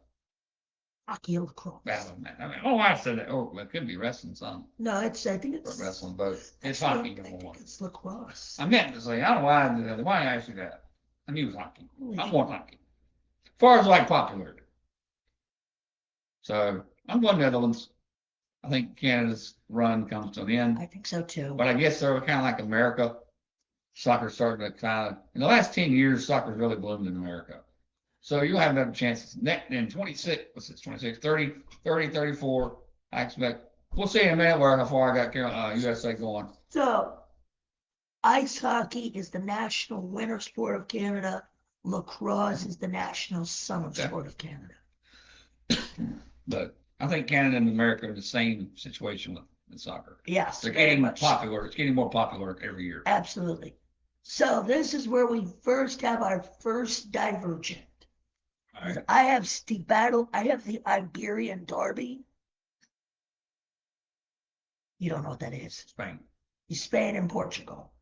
Hockey and lacrosse. I mean, oh, I said that. Oh, it could be wrestling, some. No, I think it's wrestling, both. It's hockey. I think it's lacrosse. I meant to say, I don't know why I did that. Why did I ask you that? I knew it was hockey. I'm going hockey. As far as like popularity. So I'm going Netherlands. I think Canada's run comes to an end. I think so too. But I guess they're kind of like America. Soccer's starting to kind of, in the last 10 years, soccer's really bloomed in America. So you'll have better chances. In 26, what's it, 26, 30, 34, I expect. We'll see in a minute how far I got USA going. So, ice hockey is the national winter sport of Canada. Lacrosse is the national summer sport of Canada. But I think Canada and America are the same situation with soccer. Yes, they're getting popular. It's getting more popular every year. Absolutely. So this is where we first have our first divergent. Right. I have the Iberian Derby. You don't know what that is. Spain. Spain and Portugal.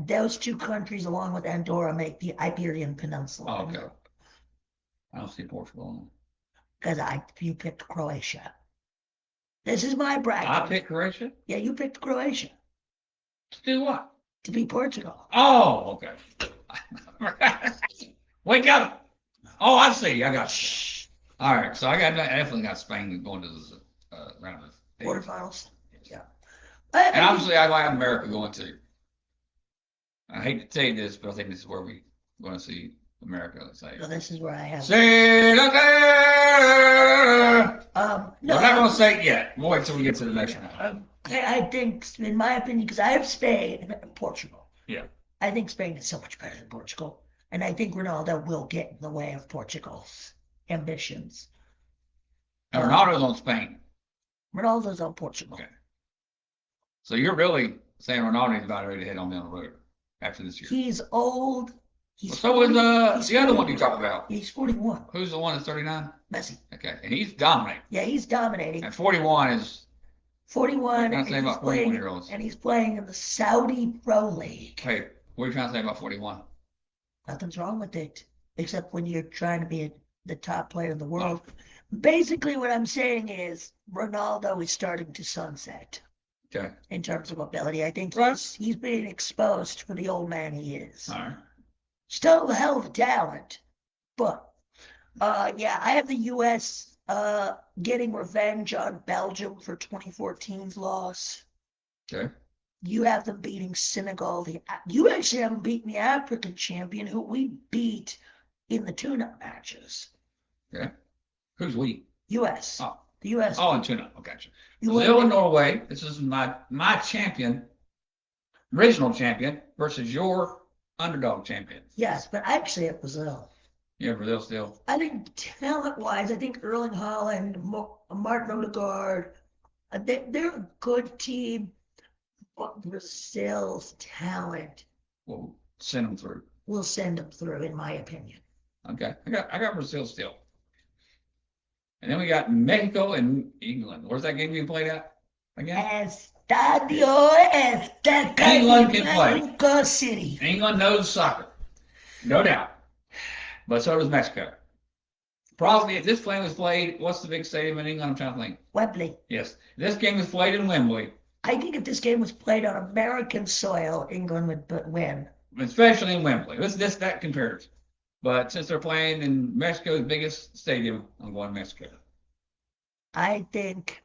Those two countries, along with Andorra, make the Iberian Peninsula. Oh, okay. I don't see Portugal. Because you picked Croatia. This is my bracket. I picked Croatia? Yeah, you picked Croatia. To do what? To beat Portugal. Oh, okay. Wake up. Oh, I see. I got you. All right. So I definitely got Spain going to the round of quarterfinals. Yeah. And obviously, I like America going too. I hate to tell you this, but I think this is where we're going to see America. Say. So this is where I have. Say no, we're not going to say it yet. We'll wait till we get to the next one. I think, in my opinion, because I have Spain and Portugal. Yeah. I think Spain is so much better than Portugal. And I think Ronaldo will get in the way of Portugal's ambitions. And Ronaldo's on Spain. Ronaldo's on Portugal. Okay. So you're really saying Ronaldo's about ready to head on down the road after this year? He's old. So is the other one you talked about? He's 41. Who's the one that's 39? Messi. Okay. And he's dominating. Yeah, he's dominating. And 41 is... 41, and he's, about 41-year-olds. And he's playing in the Saudi Pro League. Hey, what are you trying to say about 41? Nothing's wrong with it, except when you're trying to be the top player in the world. Oh. Basically, what I'm saying is Ronaldo is starting to sunset. Okay. In terms of ability, I think he's being exposed for the old man he is. All right. Still a hell of a talent, but yeah, I have the U.S. Getting revenge on Belgium for 2014's loss. Okay. You have them beating Senegal. You actually haven't beaten the African champion, who we beat in the tune-up matches. Okay. Who's we? U.S. Oh. The U.S. Oh, in tune-up. Okay. Brazil and Norway. This is my champion, original champion, versus your underdog champion. Yes, but I actually have Brazil. Yeah, Brazil still. I think talent-wise, I think Erling Haaland, Martin Odegaard, they're a good team. But Brazil's talent will send them through. Will send them through, in my opinion. Okay, I got Brazil still. And then we got Mexico and England. Where's that game being played at again? Estadio England can play. Mexico City. England knows soccer, no doubt. But so does Mexico. Probably if this game was played, what's the big stadium in England? I'm trying to think. Wembley. Yes, this game was played in Wembley. I think if this game was played on American soil, England would win. Especially in Wembley. That compares. But since they're playing in Mexico's biggest stadium, I'm going Mexico. I think.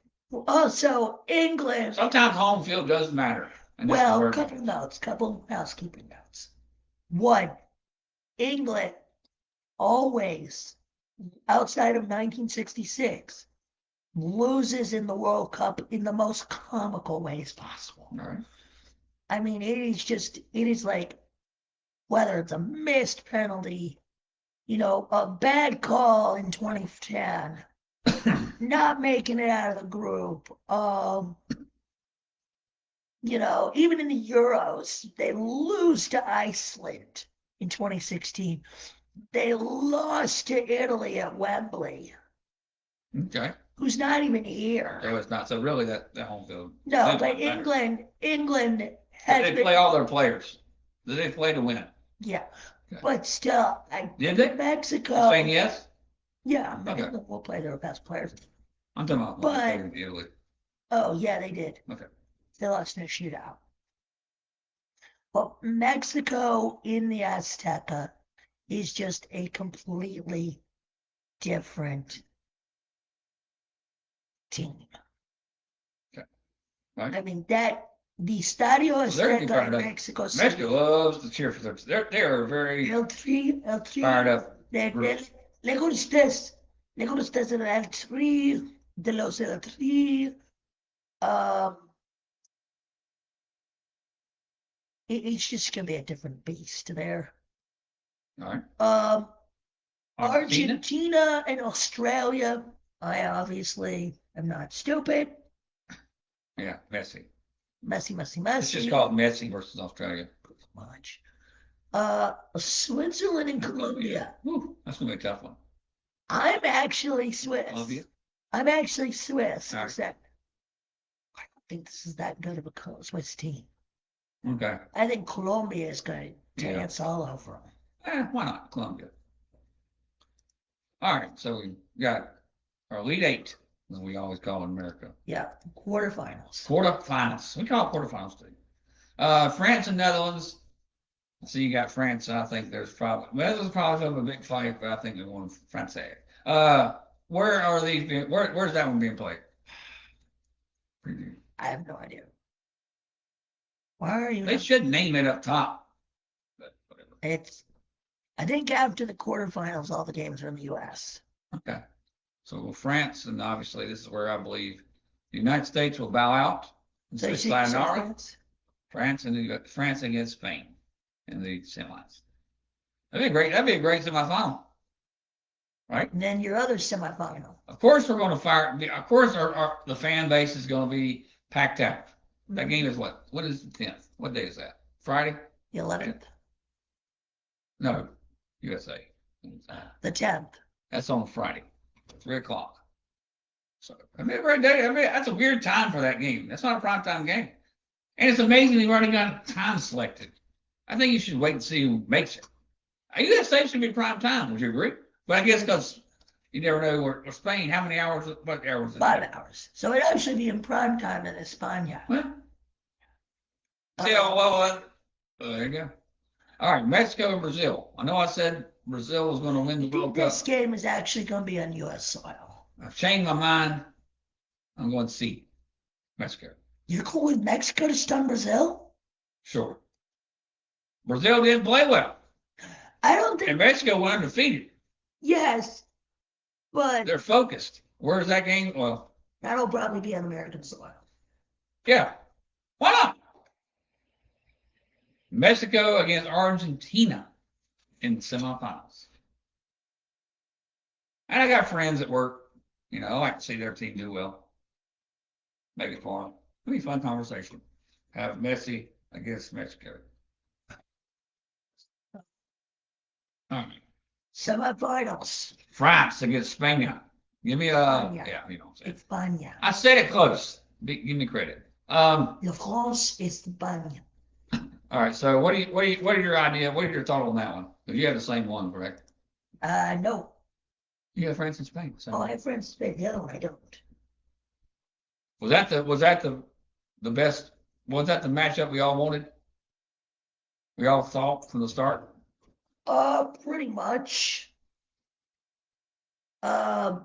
Also, England. Sometimes home field does matter. Well, couple housekeeping notes. One, England always, outside of 1966, loses in the World Cup in the most comical ways possible. All right. I mean, it is like, whether it's a missed penalty, a bad call in 2010, not making it out of the group, even in the Euros, they lose to Iceland in 2016. They lost to Italy at Wembley. Okay. Who's not even here. So it's not. So really, that home field. No, but England had. Did they play all their players? Did they play to win? Yeah. Okay. But still, did they? Mexico. Saying yes? Yeah, okay. England will play their best players. I'm talking about Italy. Oh, yeah, they did. Okay. They lost in a shootout. But Mexico in the Azteca is just a completely different team. Okay. Right. I mean, the Estadio Azteca in Mexico City. Mexico loves to cheer for them. They are very fired up. Le gustas el tri de los el tri. It's just gonna be a different beast there. All right. Argentina and Australia. I obviously am not stupid. Yeah, Messi. Messi. It's just called Messi versus Australia. Pretty much. Switzerland and Colombia. Ooh, that's gonna be a tough one. I'm actually Swiss. I'm actually Swiss, right. except I don't think this is that good of a Swiss team. Okay. I think Colombia is going to dance all over them. Why not Colombia? All right, so we got our Elite Eight, as we always call it in America. Yeah, quarterfinals. Quarterfinals. We call it quarterfinals too. France and Netherlands. So you got France. I think there's probably a big fight, but I think they're going France. Where are these? Where's that one being played? I have no idea. Why are you? They should name it up top. But whatever. I think after the quarterfinals, all the games are in the U.S. Okay. So France, and obviously this is where I believe the United States will bow out. So you sayonara. France against Spain in the semis. That'd be a great semifinal, right? And then your other semifinal. Of course, we're going to fire. Of course, the fan base is going to be packed out. That game is what? What is the 10th? What day is that? Friday? The 11th. No, USA. The 10th. That's on Friday, 3:00. So I mean, that's a weird time for that game. That's not a primetime game, and it's amazing they've already got time selected. I think you should wait and see who makes it. USA should be prime time. Would you agree? But I guess because you never know where Spain. How many hours? What hours? 5 hours. So it'd actually be in prime time in España. Well, there you go. All right, Mexico and Brazil. I know I said Brazil was going to win the World Cup. This game is actually going to be on U.S. soil. I've changed my mind. I'm going to see Mexico. You're cool with Mexico to stun Brazil? Sure. Brazil didn't play well. I don't think. And Mexico went undefeated. Yes, but they're focused. Where's that game? Well, that'll probably be on American soil. Yeah. Why not? Mexico against Argentina in the semifinals. And I got friends at work. I like to see their team do well. Maybe for them. It'll be a fun conversation. Have Messi against Mexico. All right. Semifinals. France against Spain. Give me España. Yeah, España. I said it close. Give me credit. La France is España. All right. So what are your idea? What are your thought on that one? You have the same one, correct? No. You have France and Spain. I have France and Spain. The other one I don't. Was that the best? Was that the matchup we all wanted? We all thought from the start? Pretty much. We're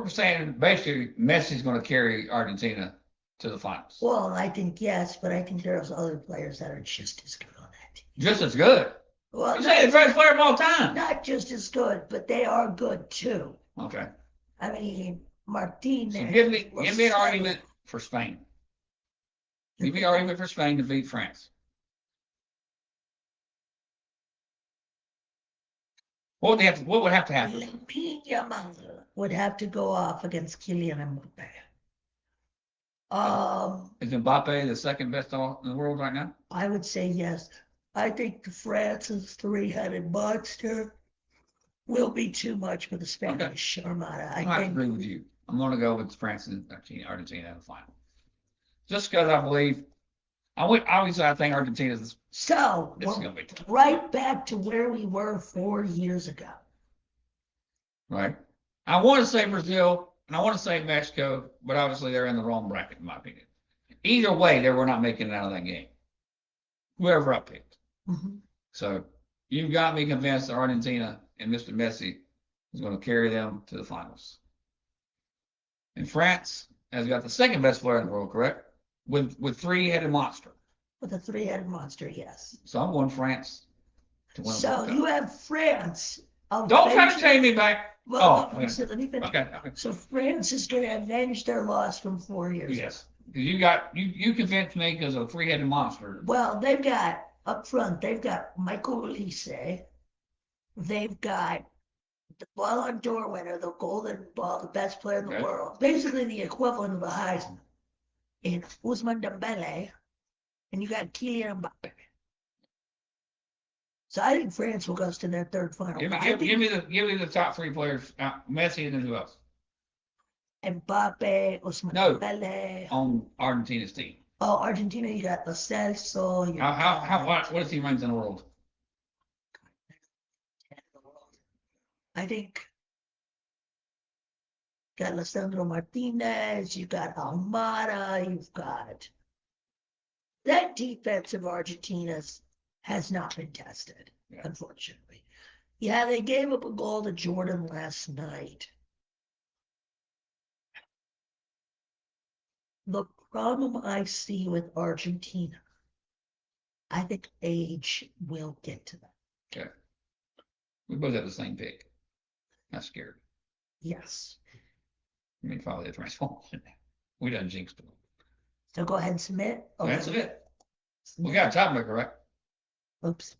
saying basically Messi's going to carry Argentina to the finals. Well, I think yes, but I think there's other players that are just as good on that team. Just as good. Well, you say the greatest player of all time. Not just as good, but they are good too. Okay. I mean, Martinez. So give me an argument for Spain. Give me an argument for Spain to beat France. What would have to happen? Lamine Yamal would have to go off against Kylian Mbappe. Is Mbappe the second best in the world right now? I would say yes. I think France's three-headed monster will be too much for the Spanish Armada. I agree with you. I'm going to go with France and Argentina in the final. Just because I believe, obviously I think Argentina's. So, right back to where we were 4 years ago. Right. I want to say Brazil and I want to say Mexico, but obviously they're in the wrong bracket, in my opinion. Either way, they were not making it out of that game. Whoever I picked. Mm-hmm. So you've got me convinced that Argentina and Mr. Messi is going to carry them to the finals. And France has got the second best player in the world, correct? With three-headed monster. With a three-headed monster, yes. So I'm going France to win. So you have France. Don't try to change me back. Well, let me finish. Okay. So France is going to avenge their loss from 4 years ago. Yes. You convinced me because of a three-headed monster. Well, they've got up front, they've got Michael Olise. They've got the Ballon d'Or winner, the Golden Ball, the best player in the world. Basically the equivalent of a Heisman. In Ousmane Dembele. And you got Kylian Mbappe. So I think France will go to their third final. Give me the top three players. Messi and then who else? Mbappe, Ousmane Dembele. On Argentina's team. Oh, Argentina, you got Lo Celso. What is he ranks in the world? I think you got Lisandro Martinez, you got Almada, you've got that defense of Argentina's has not been tested, unfortunately. Yeah, they gave up a goal to Jordan last night. The problem I see with Argentina, I think age will get to them. Okay. We both have the same pick. Not scared. Yes. I mean, follow the transform. We done jinxed them. So go ahead and submit. Okay. That's it. We got a tiebreaker, right? Oops.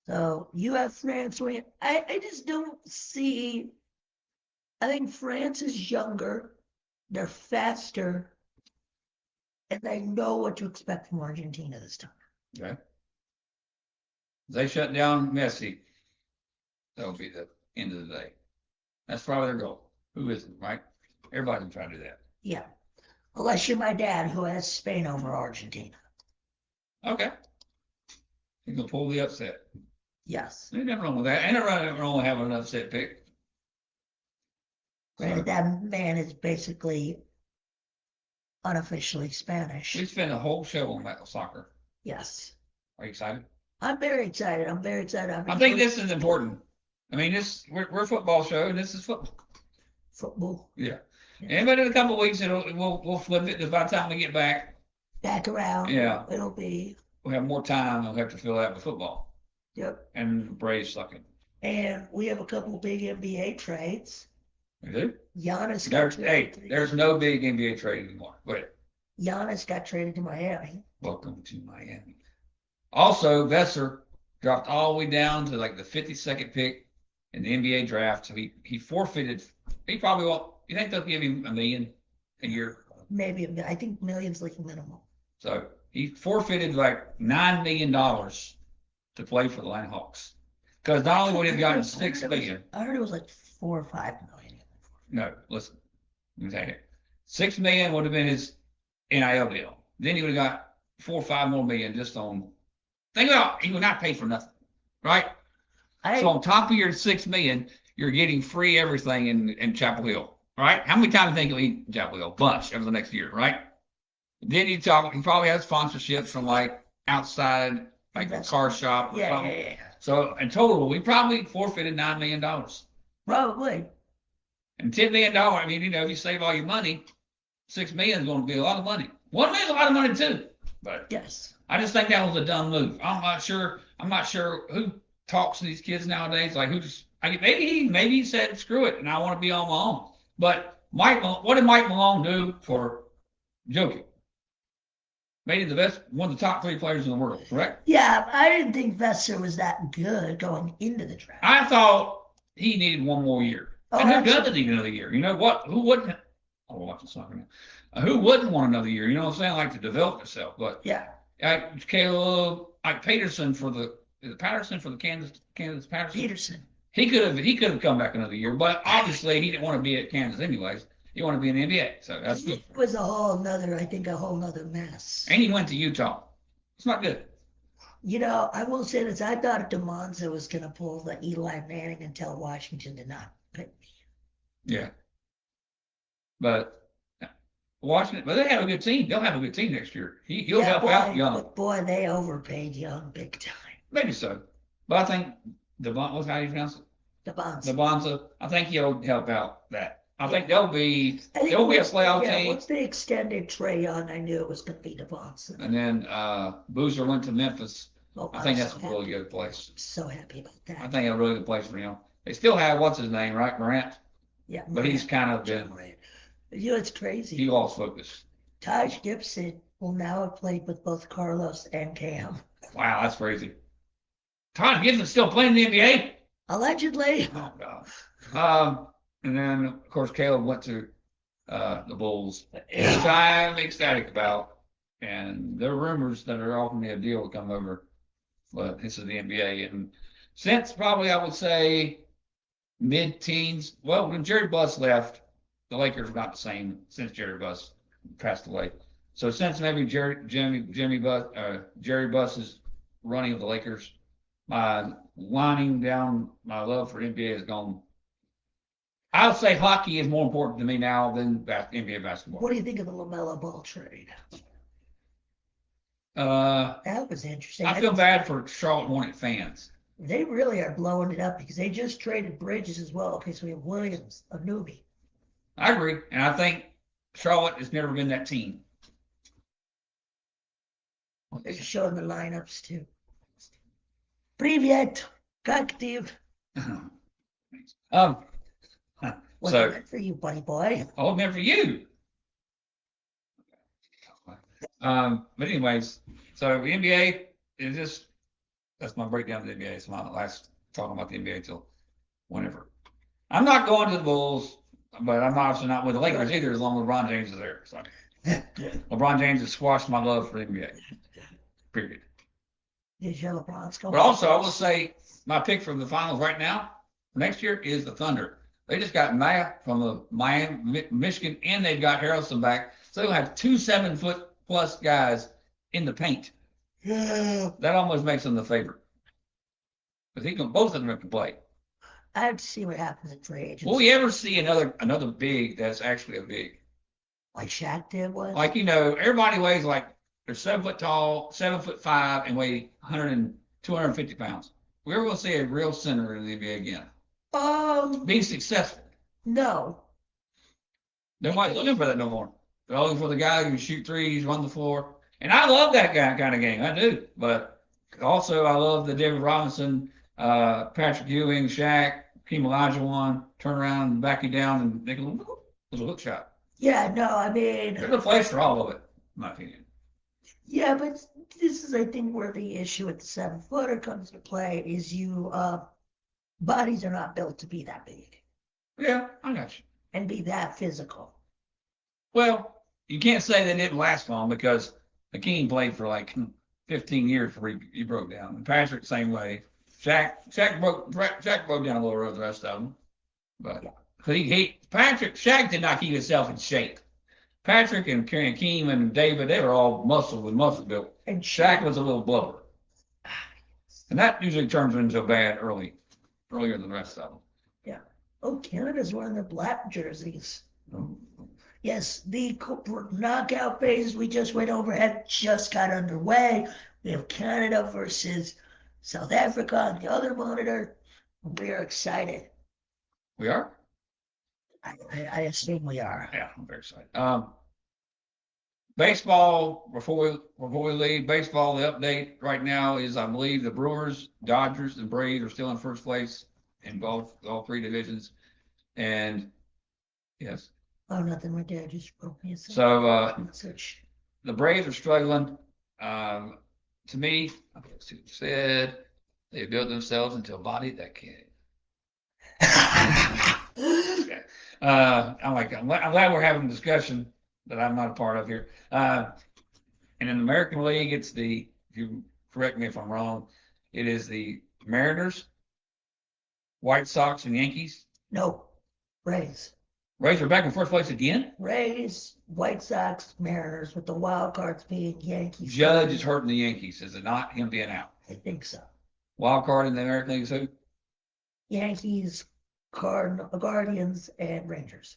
So you have France win. I just don't see. I think France is younger, they're faster, and they know what to expect from Argentina this time. Okay. They shut down Messi. That'll be the end of the day. That's probably their goal. Who isn't, right? Everybody can try to do that. Yeah. Unless you're my dad who has Spain over Argentina. Okay. He's going to pull the upset. Yes. Ain't nothing wrong with that. Ain't nothing wrong with having an upset pick. Granted, that man is basically unofficially Spanish. We spent a whole show on that soccer. Yes. Are you excited? I'm very excited. I think this is important. I mean, we're a football show, and this is football. Football. Yeah. But in a couple of weeks, we'll flip it. By the time we get back around, it'll be. We'll have more time. We'll have to fill that with football. Yep. And the Braves sucking. And we have a couple of big NBA trades. We do? Giannis there's no big NBA trade anymore. Wait. Giannis got traded to Miami. Welcome to Miami. Also, Vesser dropped all the way down to like the 52nd pick in the NBA draft. So he forfeited. He probably won't. You think they'll give him $1 million a year? Maybe. I think million's like minimum. So he forfeited like $9 million to play for the Atlanta Hawks. Because not only would he have gotten $6 million. I heard it was like 4 or 5 million. No, listen. Let me tell you. $6 million would have been his NIL deal. Then he would have got 4 or 5 more million just on. Think about it, he would not pay for nothing, right? So on top of your $6 million, you're getting free everything in Chapel Hill, right? How many times do you think you'll eat in Chapel Hill? Bunch over the next year, right? Then he probably has sponsorships from like outside, like a car shop or Yeah, something. yeah, yeah. So in total, we probably forfeited $9 million. Probably. And $10 million, I mean, if you save all your money, 6 million is going to be a lot of money. 1 million is a lot of money too. But Yes. I just think that was a dumb move. I'm not sure. I'm not sure who talks to these kids nowadays. Like who just maybe he said screw it and I want to be on my own. But what did Mike Malone do for Jokic? Made him one of the top 3 players in the world. Correct? Yeah, I didn't think Vesser was that good going into the draft. I thought he needed one more year. Oh, And who doesn't absolutely. need another year? You know what? Who wouldn't? Oh, watching soccer now. Who wouldn't want another year? You know what I'm saying? Like to develop yourself. But Yeah. Caleb, like Peterson for the is it Patterson for the Kansas Patterson. Peterson. He could have come back another year, but obviously he didn't want to be at Kansas anyways. He wanted to be in the NBA, so that's good. It was a whole nother mess. And he went to Utah. It's not good. I will say this. I thought DeMonza was going to pull the Eli Manning and tell Washington to not pick me. Yeah, but Washington, but they have a good team. They'll have a good team next year. He'll help out Young. But boy, they overpaid Young big time. Maybe so, but I think what's how you pronounce it? DeBonza. I think he'll help out that. I think they'll be a Once playoff team. Once they extended Trae Young, I knew it was going to be DeBonza. And then Boozer went to Memphis. Oh, I think that's a really good place. I'm so happy about that. I think a really good place for him. They still have what's his name, right? Morant. Yeah, but he's kind of been. It's crazy. He lost focus. Taj Gibson will now have played with both Carlos and Cam. Wow, that's crazy. Taj Gibson's still playing in the NBA? Allegedly. Oh God. And then of course Caleb went to the Bulls, which I'm ecstatic about. And there are rumors that are offering me a deal to come over, but this is the NBA. And since probably I would say mid-teens, well, when Jerry Buss left, the Lakers are not the same since Jerry Buss passed away. So since maybe Jerry Buss's running of the Lakers, my winding down my love for NBA has gone. I would say hockey is more important to me now than NBA basketball. What do you think of the LaMelo Ball trade? That was interesting. I feel bad for Charlotte Hornet fans. They really are blowing it up because they just traded Bridges as well. Okay, so we have Williams, a newbie. I agree, and I think Charlotte has never been that team. They're showing the lineups too. Привет, как ты? What's meant for you, buddy boy? Oh, meant for you. But anyways, so the NBA is just that's my breakdown of the NBA. It's my last talking about the NBA till whenever. I'm not going to the Bulls, but I'm obviously not with the Lakers either as long as LeBron James is there. So LeBron James has squashed my love for the NBA. Period. But also, I will say my pick from the finals right now for next year is the Thunder. They just got Matt from the Miami, Michigan, and they've got Harrelson back. So they'll have 2 7-foot-plus guys in the paint. Yeah. That almost makes them the favorite. Because both of them can play. I have to see what happens in free agency. Will we ever see another big that's actually a big? Like Shaq did was? Like, everybody weighs like they're 7 foot tall, 7'5", and weigh 250 pounds. We ever will see a real center in the NBA again? Being successful. No. They're not looking for that no more. They're looking for the guy who can shoot threes, run the floor. And I love that kind of game. I do. But also I love the David Robinson, Patrick Ewing, Shaq, Hakeem Olajuwon, turn around and back you down and make a little hook shot. Yeah, no, I mean. There's a place for all of it, in my opinion. Yeah, but this is, I think, where the issue with the 7-footer comes to play is bodies are not built to be that big. Yeah, I got you. And be that physical. Well, you can't say they didn't last long because Hakeem played for like 15 years before he broke down. And Patrick, same way. Shaq broke down a little with the rest of them. But Shaq did not keep himself in shape. Patrick and Hakeem and David, they were all muscle built. And Shaq was a little blubber. And that usually turns into bad earlier than the rest of them. Yeah. Oh, Canada's wearing their black jerseys. Oh. Yes, the knockout phase we just went over had just got underway. We have Canada versus South Africa on the other monitor. We are excited. We are? I assume we are. Yeah, I'm very excited. Baseball, before we leave, baseball, the update right now is I believe the Brewers, Dodgers, and Braves are still in first place in all three divisions. And yes. Oh, nothing right there. Just broke me. So Message. the Braves are struggling. To me, I guess who said they built themselves into a body that can. I'm glad we're having a discussion that I'm not a part of here. And in the American League, it's if you correct me if I'm wrong, it is the Mariners, White Sox, and Yankees. No, Rays. Rays are back in first place again. Rays, White Sox, Mariners, with the wild cards being Yankees. Judge is hurting the Yankees, is it not? Him being out. I think so. Wild card in the American League is who? Yankees, Guardians, and Rangers.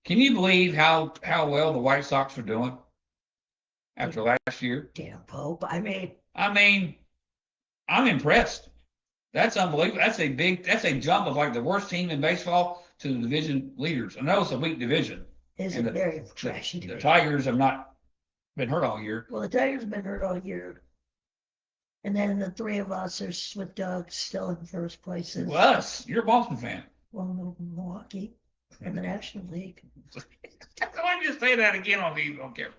Can you believe how well the White Sox are doing after last year? Damn Pope. I mean, I'm impressed. That's unbelievable. That's a jump of like the worst team in baseball to the division leaders. I know it's a weak division. It's a very trashy The division. Tigers have not been hurt all year. Well, the Tigers have been hurt all year. And then the three of us are with Doug still in first place. Well, us, you're a Boston fan. Well, Milwaukee in the National League. Why don't you say that again on the camera?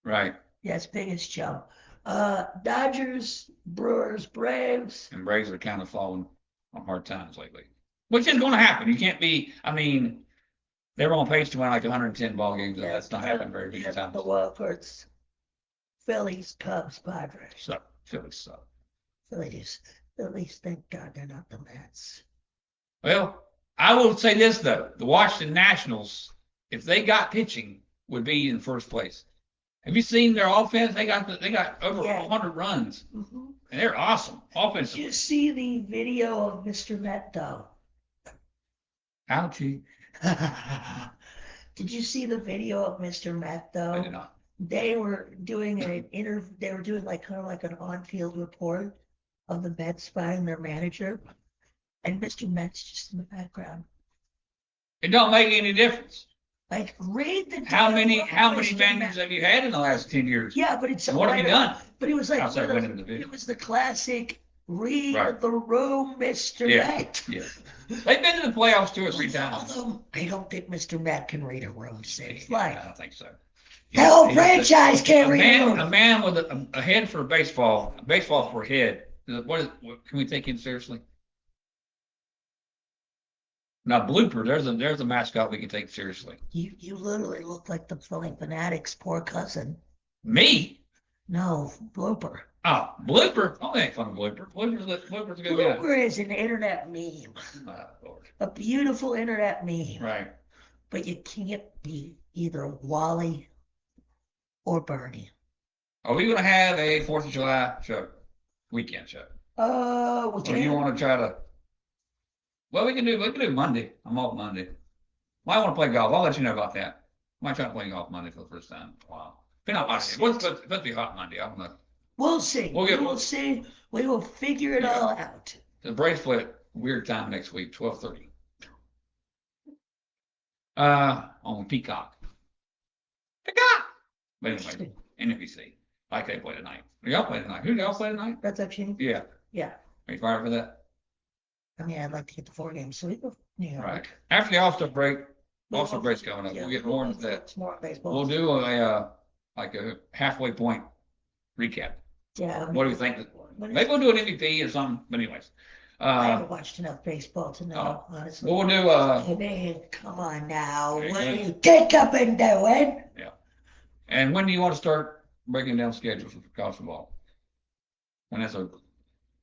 Right. Yes, biggest jump. Dodgers, Brewers, Braves. And Braves are kind of falling on hard times lately, which is going to happen. You can't be. I mean, they're on pace to win like 110 ball games. And that's not happening very many times. The wild cards. Phillies, Cubs, Padres. So Phillies suck. Phillies, thank God they're not the Mets. Well, I will say this though: the Washington Nationals, if they got pitching, would be in first place. Have you seen their offense? They got over 100 runs, and they're awesome offense. Did you see the video of Mr. Met though? Ouchie! Did you see the video of Mr. Met though? I did not. They were doing an interview. They were doing like kind of like an on-field report of the Mets firing their manager, and Mr. Met's just in the background. It don't make any difference. Like read the how many managers have you had in the last 10 years? Yeah, but it's what have you done? But it was like it was the classic read the room, Mr. Met. Yeah. They've been to the playoffs 2 or 3 times. Although I don't think Mr. Met can read a room to save his life. I don't think so. The whole franchise can't read a room. A man with a head for baseball for a head. What can we take him seriously? Now, Blooper, there's a mascot we can take seriously. You literally look like the Philly Fanatics' poor cousin. Me? No, Blooper. Oh, Blooper. Oh, they ain't fun of Blooper. Blooper's a good guy. Blooper is an internet meme. Oh, Lord. A beautiful internet meme. Right. But you can't be either Wally or Bernie. Are we going to have a 4th of July show? Weekend show? We can. Or you want to try to... Well, we can do Monday. I'm off Monday. Might want to play golf. I'll let you know about that. Might try to play golf Monday for the first time. Wow. It's supposed to be hot Monday. I don't know. We'll see. We'll see. We will figure it all out. The Braves play at weird time next week, 12:30. On Peacock. But anyway, NBC. Like they play tonight. Y'all play tonight. Who do y'all play tonight? Red Sox Yankees? Yeah. Yeah. Are you fired for that? I mean, I'd like to get the 4 games. So we go. Right. After the All-Star break, All-Star break's coming up. We'll get more into that. More baseball. We'll do a halfway point recap. Yeah. What do you think? Maybe we'll do an MVP or something. But anyways. I haven't watched enough baseball to know, honestly. We'll do I mean, come on now. What are you kick up and doing? Yeah. And when do you want to start breaking down schedules for college football? When that's over?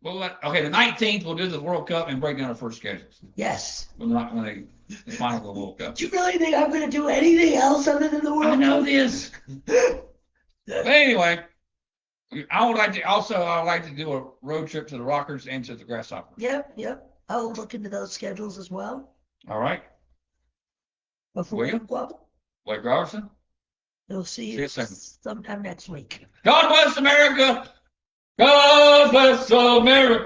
Well, okay, the 19th we'll do the World Cup and break down our first schedules. Yes. We're not when the final of the World Cup. Do you really think I'm going to do anything else other than the World Cup? I know this. But anyway, I'd like to do a road trip to the Rockers and to the Grasshoppers. Yep. I'll look into those schedules as well. All right. before Will you? club. Blake Robertson? We'll see See you you soon. sometime next week. God bless America. God bless America.